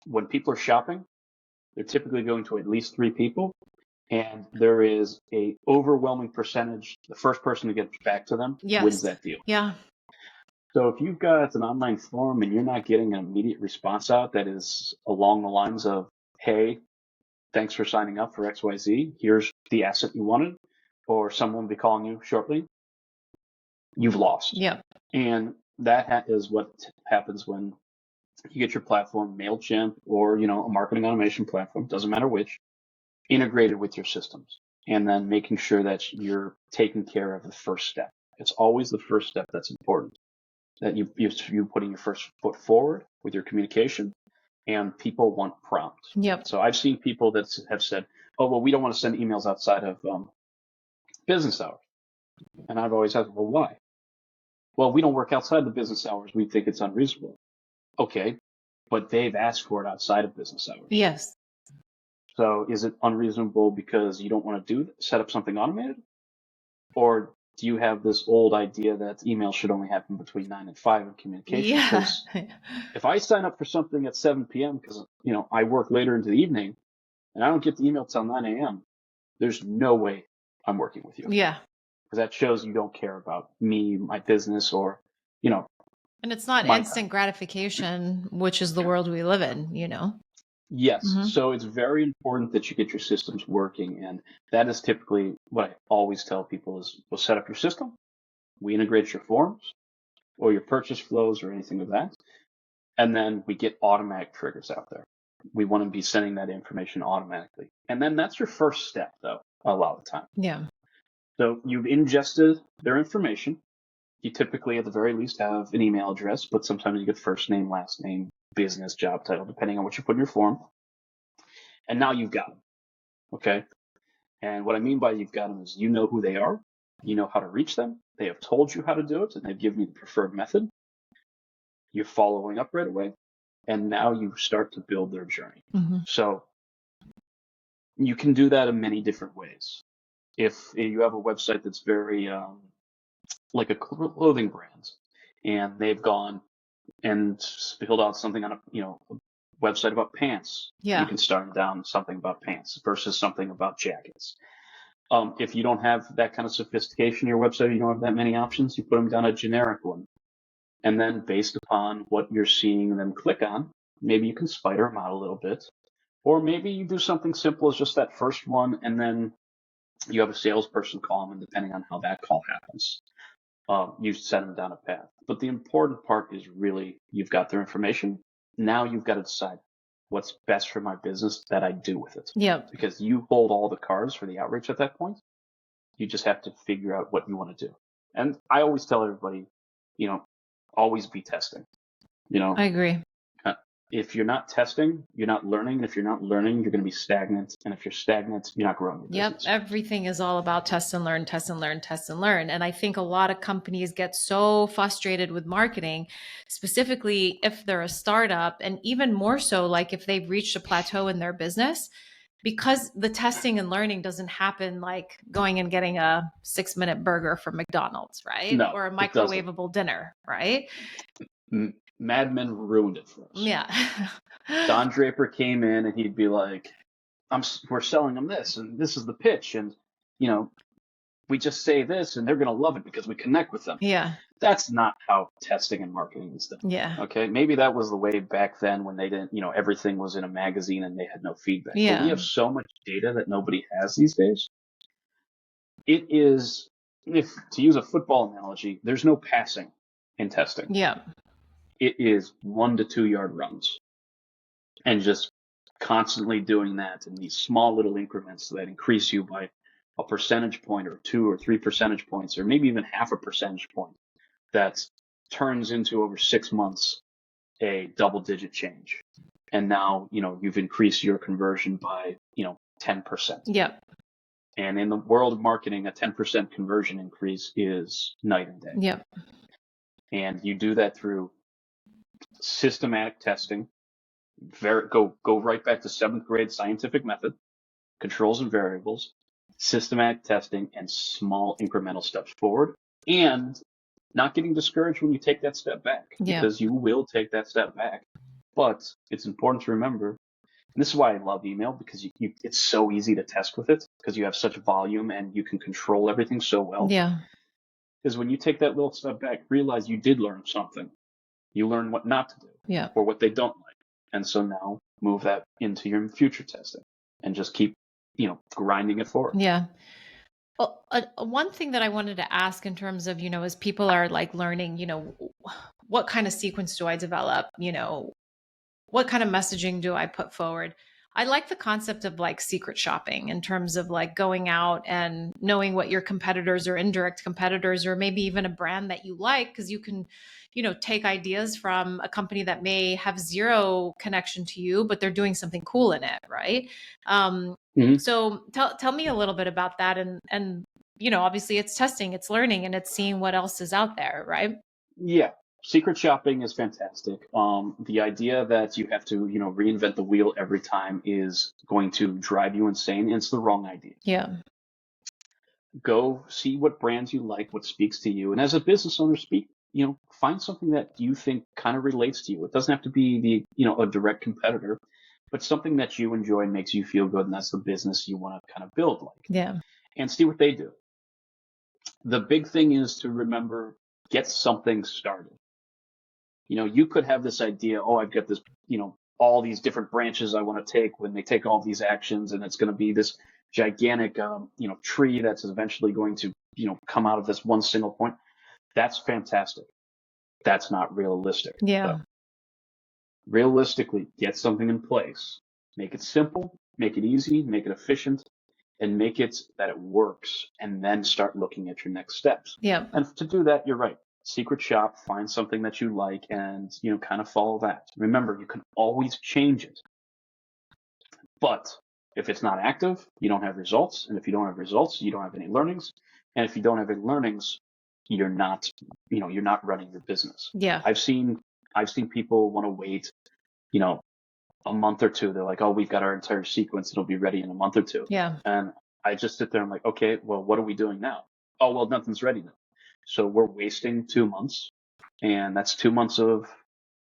Speaker 2: when people are shopping, They're typically going to at least 3 people, and there is a overwhelming percentage. The first person to get back to them wins
Speaker 1: Yes.
Speaker 2: that deal.
Speaker 1: Yeah.
Speaker 2: So if you've got an online form and you're not getting an immediate response out that is along the lines of, hey, thanks for signing up for XYZ, here's the asset you wanted, or someone will be calling you shortly, you've lost.
Speaker 1: Yep.
Speaker 2: And that is what happens when you get your platform, MailChimp, or a marketing automation platform, doesn't matter which, integrated with your systems, and then making sure that you're taking care of the first step. It's always the first step that's important. That you putting your first foot forward with your communication, and people want prompt.
Speaker 1: Yep.
Speaker 2: So I've seen people that have said, "Oh, well, we don't want to send emails outside of business hours," and I've always asked, "Well, why?" Well, we don't work outside the business hours. We think it's unreasonable. Okay, but they've asked for it outside of business hours.
Speaker 1: Yes.
Speaker 2: So is it unreasonable because you don't want to set up something automated? Or do you have this old idea that email should only happen between 9 and 5 in communication?
Speaker 1: Yeah.
Speaker 2: Because if I sign up for something at 7 p.m. because I work later into the evening and I don't get the email till 9 a.m., there's no way I'm working with you.
Speaker 1: Yeah.
Speaker 2: Because that shows you don't care about me, my business, or
Speaker 1: And it's not instant gratification, which is the world we live in,
Speaker 2: Yes.
Speaker 1: Mm-hmm.
Speaker 2: So it's very important that you get your systems working. And that is typically what I always tell people is we'll set up your system. We integrate your forms or your purchase flows or anything of that. And then we get automatic triggers out there. We want to be sending that information automatically. And then that's your first step, though, a lot of the time.
Speaker 1: Yeah.
Speaker 2: So you've ingested their information. You typically, at the very least, have an email address, but sometimes you get first name, last name, business, job title, depending on what you put in your form. And now you've got them. Okay. And what I mean by you've got them is you know who they are. You know how to reach them. They have told you how to do it, and they've given you the preferred method. You're following up right away. And now you start to build their journey.
Speaker 1: Mm-hmm.
Speaker 2: So you can do that in many different ways. If you have a website that's very like a clothing brand, and they've gone and filled out something on a website about pants,
Speaker 1: Yeah.
Speaker 2: you can start down something about pants versus something about jackets. If you don't have that kind of sophistication in your website, you don't have that many options, you put them down a generic one. And then based upon what you're seeing them click on, maybe you can spider them out a little bit. Or maybe you do something simple as just that first one, and then you have a salesperson call them, and depending on how that call happens, you send them down a path. But the important part is really you've got their information. Now you've got to decide what's best for my business that I do with it.
Speaker 1: Yep.
Speaker 2: Because you hold all the cards for the outreach at that point. You just have to figure out what you want to do. And I always tell everybody, always be testing.
Speaker 1: I agree.
Speaker 2: If you're not testing, you're not learning. And if you're not learning, you're going to be stagnant. And if you're stagnant, you're not growing your business.
Speaker 1: Everything is all about test and learn, test and learn, test and learn. And I think a lot of companies get so frustrated with marketing, specifically if they're a startup, and even more so, like if they've reached a plateau in their business, because the testing and learning doesn't happen like going and getting a 6-minute burger from McDonald's, right?
Speaker 2: No,
Speaker 1: or a microwavable dinner, right?
Speaker 2: Mad Men ruined it for us.
Speaker 1: Yeah.
Speaker 2: Don Draper came in and he'd be like, we're selling them this, and this is the pitch, and we just say this and they're going to love it because we connect with them.
Speaker 1: Yeah.
Speaker 2: That's not how testing and marketing is done.
Speaker 1: Yeah.
Speaker 2: Okay. Maybe that was the way back then when they didn't, everything was in a magazine and they had no feedback.
Speaker 1: Yeah.
Speaker 2: But we have so much data that nobody has these days. It is, to use a football analogy, there's no passing in testing.
Speaker 1: Yeah.
Speaker 2: It is 1 to 2 yard runs and just constantly doing that in these small little increments that increase you by a percentage point or 2 or 3 percentage points, or maybe even half a percentage point, that turns into over 6 months a double-digit change. And now, you've increased your conversion by, 10%.
Speaker 1: Yep.
Speaker 2: And in the world of marketing, a 10% conversion increase is night and day.
Speaker 1: Yep.
Speaker 2: And you do that through systematic testing. Go right back to 7th grade scientific method, controls and variables, systematic testing, and small incremental steps forward, and not getting discouraged when you take that step back, because you will take that step back. But it's important to remember This is why I love email, because it's so easy to test with it because you have such volume and you can control everything so well.
Speaker 1: Yeah.
Speaker 2: Is when you take that little step back, realize you did learn something. You learn what not to do
Speaker 1: Yeah.
Speaker 2: or what they don't like. And so now move that into your future testing and just keep, grinding it forward.
Speaker 1: Yeah. Well, one thing that I wanted to ask in terms of, as people are like learning, what kind of sequence do I develop? What kind of messaging do I put forward? I like the concept of like secret shopping in terms of like going out and knowing what your competitors or indirect competitors, or maybe even a brand that you like, because you can, take ideas from a company that may have zero connection to you, but they're doing something cool in it, right? Um,
Speaker 2: Mm-hmm.
Speaker 1: so tell me a little bit about that, and obviously it's testing, it's learning, and it's seeing what else is out there, right?
Speaker 2: Yeah. Secret shopping is fantastic. The idea that you have to, reinvent the wheel every time is going to drive you insane. And it's the wrong idea.
Speaker 1: Yeah.
Speaker 2: Go see what brands you like, what speaks to you. And as a business owner, find something that you think kind of relates to you. It doesn't have to be a direct competitor, but something that you enjoy and makes you feel good. And that's the business you want to kind of build like,
Speaker 1: Yeah.
Speaker 2: and see what they do. The big thing is to remember, get something started. You could have this idea, oh, I've got this, all these different branches I want to take when they take all these actions, and it's going to be this gigantic, tree that's eventually going to, come out of this one single point. That's fantastic. That's not realistic,
Speaker 1: Yeah.
Speaker 2: though. Realistically, get something in place. Make it simple, make it easy, make it efficient, and make it that it works, and then start looking at your next steps.
Speaker 1: Yeah.
Speaker 2: And to do that, you're right. Secret shop, find something that you like, and kind of follow that. Remember, you can always change it. But if it's not active, you don't have results. And if you don't have results, you don't have any learnings. And if you don't have any learnings, you're not, you're not running your business.
Speaker 1: Yeah.
Speaker 2: I've seen people want to wait, you know, a month or two. They're like, oh, we've got our entire sequence. It'll be ready in a month or two.
Speaker 1: Yeah.
Speaker 2: And I just sit there. I'm like, okay, well, what are we doing now? Oh, well, nothing's ready now. So we're wasting 2 months, and that's 2 months of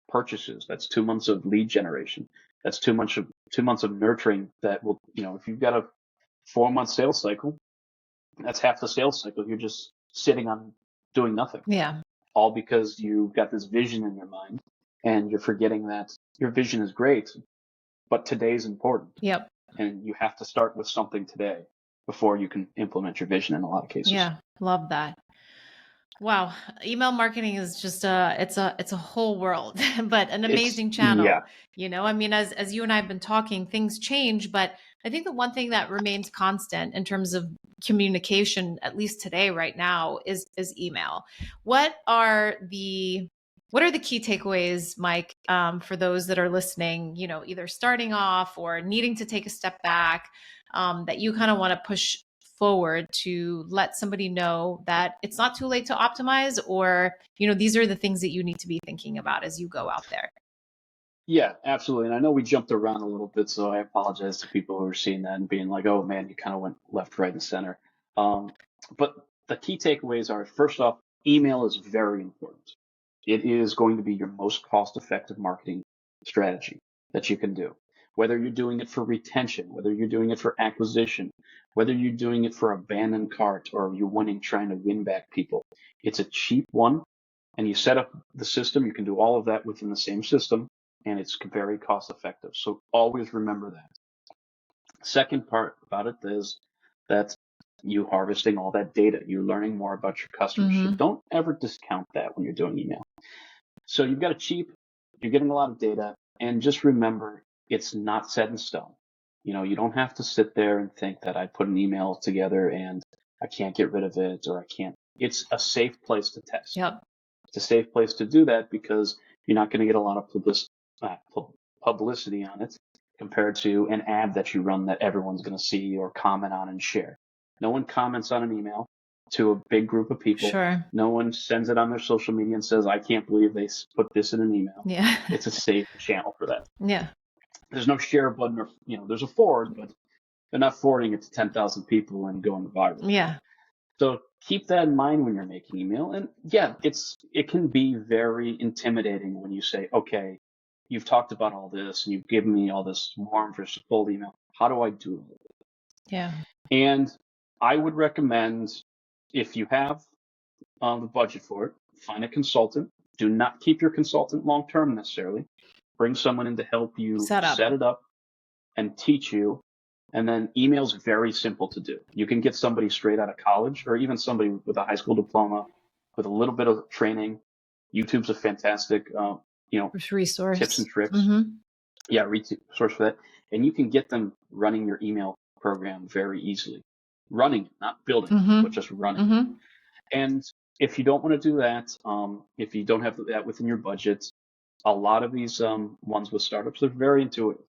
Speaker 2: purchases. That's 2 months of lead generation. That's 2 months of nurturing that will, if you've got a 4 month sales cycle, that's half the sales cycle. You're just sitting on doing nothing,
Speaker 1: Yeah.
Speaker 2: all because you've got this vision in your mind and you're forgetting that your vision is great, but today's important.
Speaker 1: Yep.
Speaker 2: And you have to start with something today before you can implement your vision in a lot of cases.
Speaker 1: Yeah. Love that. Wow. Email marketing is just it's a whole world, but an amazing
Speaker 2: Yeah.
Speaker 1: channel. I mean, as you and I have been talking, things change, but I think the one thing that remains constant in terms of communication, at least today, right now, is email. What are the key takeaways, Mike, for those that are listening, either starting off or needing to take a step back, that you kind of want to push forward to let somebody know that it's not too late to optimize, or these are the things that you need to be thinking about as you go out there?
Speaker 2: Yeah, absolutely. And I know we jumped around a little bit, so I apologize to people who are seeing that and being like, oh man, you kind of went left, right, and center. Um, but the key takeaways are, first off, email is very important. It is going to be your most cost-effective marketing strategy that you can do. Whether you're doing it for retention, whether you're doing it for acquisition, whether you're doing it for abandoned cart, or you're trying to win back people, it's a cheap one. And you set up the system, you can do all of that within the same system, and it's very cost effective. So always remember that. Second part about it is that you harvesting all that data. You're learning more about your customers. So
Speaker 1: Mm-hmm.
Speaker 2: don't ever discount that when you're doing email. So you've got it cheap, you're getting a lot of data, and just remember, it's not set in stone. You don't have to sit there and think that I put an email together and I can't get rid of it, or I can't. It's a safe place to test.
Speaker 1: Yep.
Speaker 2: It's a safe place to do that because you're not going to get a lot of publicity on it compared to an ad that you run that everyone's going to see or comment on and share. No one comments on an email to a big group of people.
Speaker 1: Sure.
Speaker 2: No one sends it on their social media and says, I can't believe they put this in an email.
Speaker 1: Yeah.
Speaker 2: It's a safe channel for that.
Speaker 1: Yeah.
Speaker 2: There's no share button, or there's a forward, but they're not forwarding it to 10,000 people and going viral.
Speaker 1: Yeah.
Speaker 2: So keep that in mind when you're making email. And yeah, it can be very intimidating when you say, okay, you've talked about all this and you've given me all this warm versus cold email. How do I do it?
Speaker 1: Yeah.
Speaker 2: And I would recommend, if you have the budget for it, find a consultant. Do not keep your consultant long term necessarily. Bring someone in to help you
Speaker 1: Set up.
Speaker 2: set it up and teach you. And then email is very simple to do. You can get somebody straight out of college or even somebody with a high school diploma with a little bit of training. YouTube's a fantastic,
Speaker 1: Resource.
Speaker 2: tips and tricks.
Speaker 1: Mm-hmm.
Speaker 2: Yeah, resource for that. And you can get them running your email program very easily. Running it, not building it, but just running it.
Speaker 1: Mm-hmm.
Speaker 2: And if you don't want to do that, if you don't have that within your budget, a lot of these ones with startups are very intuitive.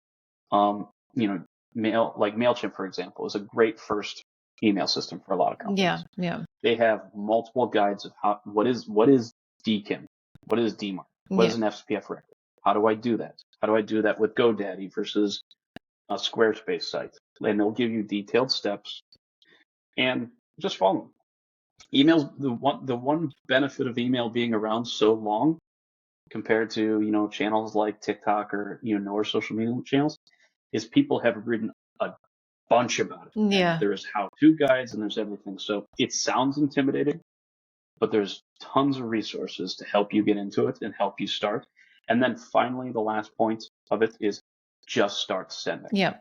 Speaker 2: MailChimp, for example, is a great first email system for a lot of companies.
Speaker 1: Yeah.
Speaker 2: They have multiple guides of what is DKIM, what is DMARC, what is an SPF record, how do I do that? How do I do that with GoDaddy versus a Squarespace site? And they'll give you detailed steps and just follow them. Emails, the one benefit of email being around so long compared to channels like TikTok or newer social media channels is people have written a bunch about it.
Speaker 1: Yeah.
Speaker 2: And there's how-to guides and there's everything. So it sounds intimidating, but there's tons of resources to help you get into it and help you start. And then finally, the last point of it is just start sending.
Speaker 1: Yeah.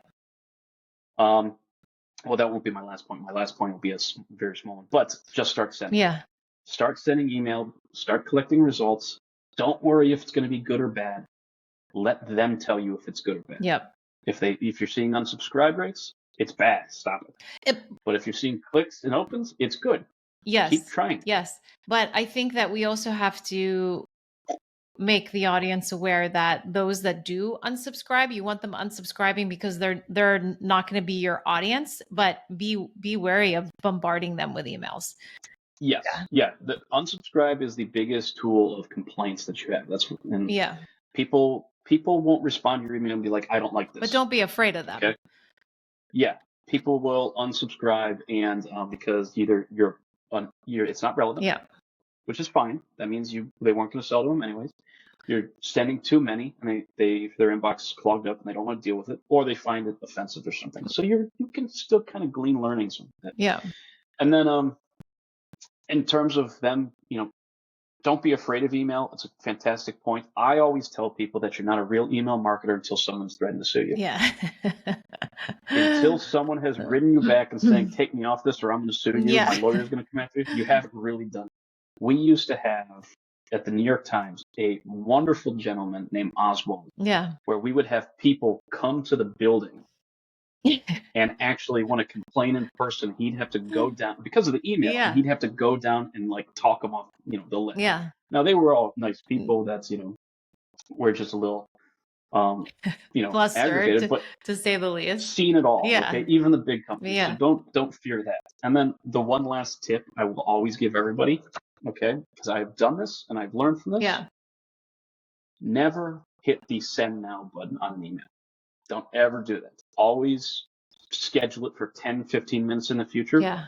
Speaker 2: Well, that won't be my last point. My last point will be a very small one, but just start sending.
Speaker 1: Yeah.
Speaker 2: Start sending email, start collecting results. Don't worry if it's going to be good or bad. Let them tell you if it's good or bad.
Speaker 1: Yep.
Speaker 2: If you're seeing unsubscribe rates, it's bad. Stop it. But if you're seeing clicks and opens, it's good.
Speaker 1: Yes.
Speaker 2: Keep trying.
Speaker 1: Yes. But I think that we also have to make the audience aware that those that do unsubscribe, you want them unsubscribing because they're not going to be your audience, but be wary of bombarding them with emails.
Speaker 2: Yes. Yeah. The unsubscribe is the biggest tool of complaints that you have. People won't respond to your email and be like, I don't like this.
Speaker 1: But don't be afraid of them.
Speaker 2: Okay. Yeah. People will unsubscribe and because either it's not relevant.
Speaker 1: Yeah.
Speaker 2: Which is fine. That means they weren't going to sell to them anyways. You're sending too many, and their inbox is clogged up, and they don't want to deal with it, or they find it offensive or something. So you can still kind of glean learnings from that.
Speaker 1: Yeah.
Speaker 2: And then in terms of them, don't be afraid of email. It's a fantastic point. I always tell people that you're not a real email marketer until someone's threatened to sue you.
Speaker 1: Yeah.
Speaker 2: Until someone has written you back and saying, take me off this or I'm going to sue you, my lawyer's going to come after you, you haven't really done it. We used to have at the New York Times a wonderful gentleman named Oswald.
Speaker 1: Yeah.
Speaker 2: Where we would have people come to the building and actually want to complain in person. He'd have to go down because of the email.
Speaker 1: Yeah.
Speaker 2: He'd have to go down and talk them off, the list.
Speaker 1: Yeah.
Speaker 2: Now they were all nice people. That's we're just a little aggravated, but
Speaker 1: to say the least.
Speaker 2: Seen it all.
Speaker 1: Yeah.
Speaker 2: Okay, even the big companies.
Speaker 1: Yeah.
Speaker 2: So don't fear that. And then the one last tip I will always give everybody. Okay, because I've done this and I've learned from this.
Speaker 1: Yeah.
Speaker 2: Never hit the send now button on an email. Don't ever do that. Always schedule it for 10, 15 minutes in the future.
Speaker 1: Yeah.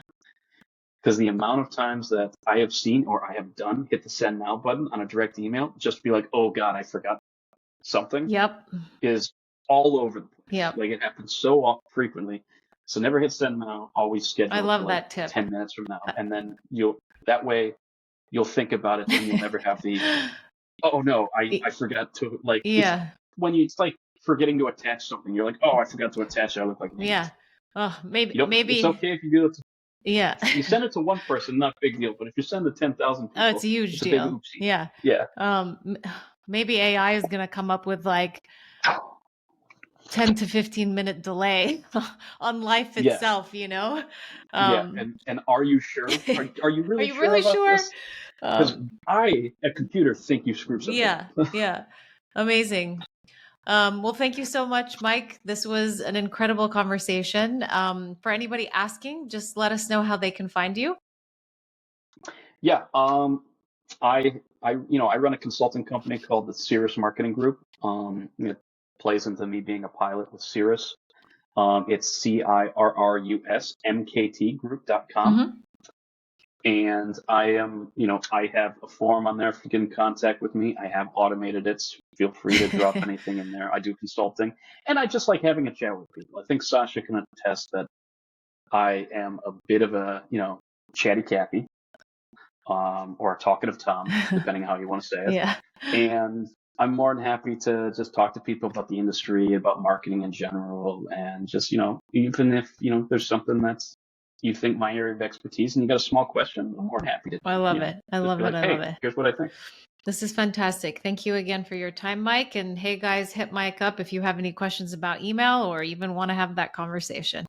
Speaker 2: Because the amount of times that I have seen or I have done hit the send now button on a direct email, just be like, oh God, I forgot something.
Speaker 1: Yep.
Speaker 2: Is all over the place.
Speaker 1: Yep.
Speaker 2: It happens so frequently. So never hit send now. Always schedule.
Speaker 1: I love that tip.
Speaker 2: 10 minutes from now, and then you'll think about it and you'll never have the, oh no, I forgot to
Speaker 1: Yeah.
Speaker 2: When it's like forgetting to attach something, you're like, oh, I forgot to attach it. I look like an idiot.
Speaker 1: Yeah. Oh, maybe
Speaker 2: it's okay if you do it.
Speaker 1: Yeah.
Speaker 2: You send it to one person, not big deal. But if you send it to 10,000 people,
Speaker 1: it's a huge deal.
Speaker 2: A big oopsie.
Speaker 1: Yeah.
Speaker 2: Yeah.
Speaker 1: Maybe AI is going to come up with 10 to 15 minute delay on life itself,
Speaker 2: Yeah, and are you sure? Are you really sure about this? Because I, a computer, think you screwed something.
Speaker 1: Yeah. Amazing. Well, thank you so much, Mike. This was an incredible conversation. For anybody asking, just let us know how they can find you.
Speaker 2: Yeah. I run a consulting company called the Cirrus Marketing Group. It plays into me being a pilot with Cirrus. It's CIRRUSMKT group.com.
Speaker 1: Mm-hmm.
Speaker 2: And I am, I have a form on there if you get in contact with me. I have automated it. So feel free to drop anything in there. I do consulting, and I just like having a chat with people. I think Sasha can attest that I am a bit of a, chatty Cathy, or a talkative Tom, depending how you want to say it.
Speaker 1: Yeah.
Speaker 2: And I'm more than happy to just talk to people about the industry, about marketing in general, and just, even if, there's something that's you think my area of expertise and you got a small question, I'm more than happy to,
Speaker 1: I love it. I
Speaker 2: just
Speaker 1: love
Speaker 2: be
Speaker 1: it.
Speaker 2: like,
Speaker 1: I love
Speaker 2: hey,
Speaker 1: it.
Speaker 2: here's what I think.
Speaker 1: This is fantastic. Thank you again for your time, Mike. And hey, guys, hit Mike up if you have any questions about email or even want to have that conversation.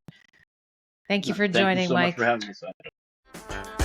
Speaker 1: Thank you
Speaker 2: No,
Speaker 1: for
Speaker 2: thank you
Speaker 1: joining,
Speaker 2: so much for
Speaker 1: Mike.
Speaker 2: having me, Sasha.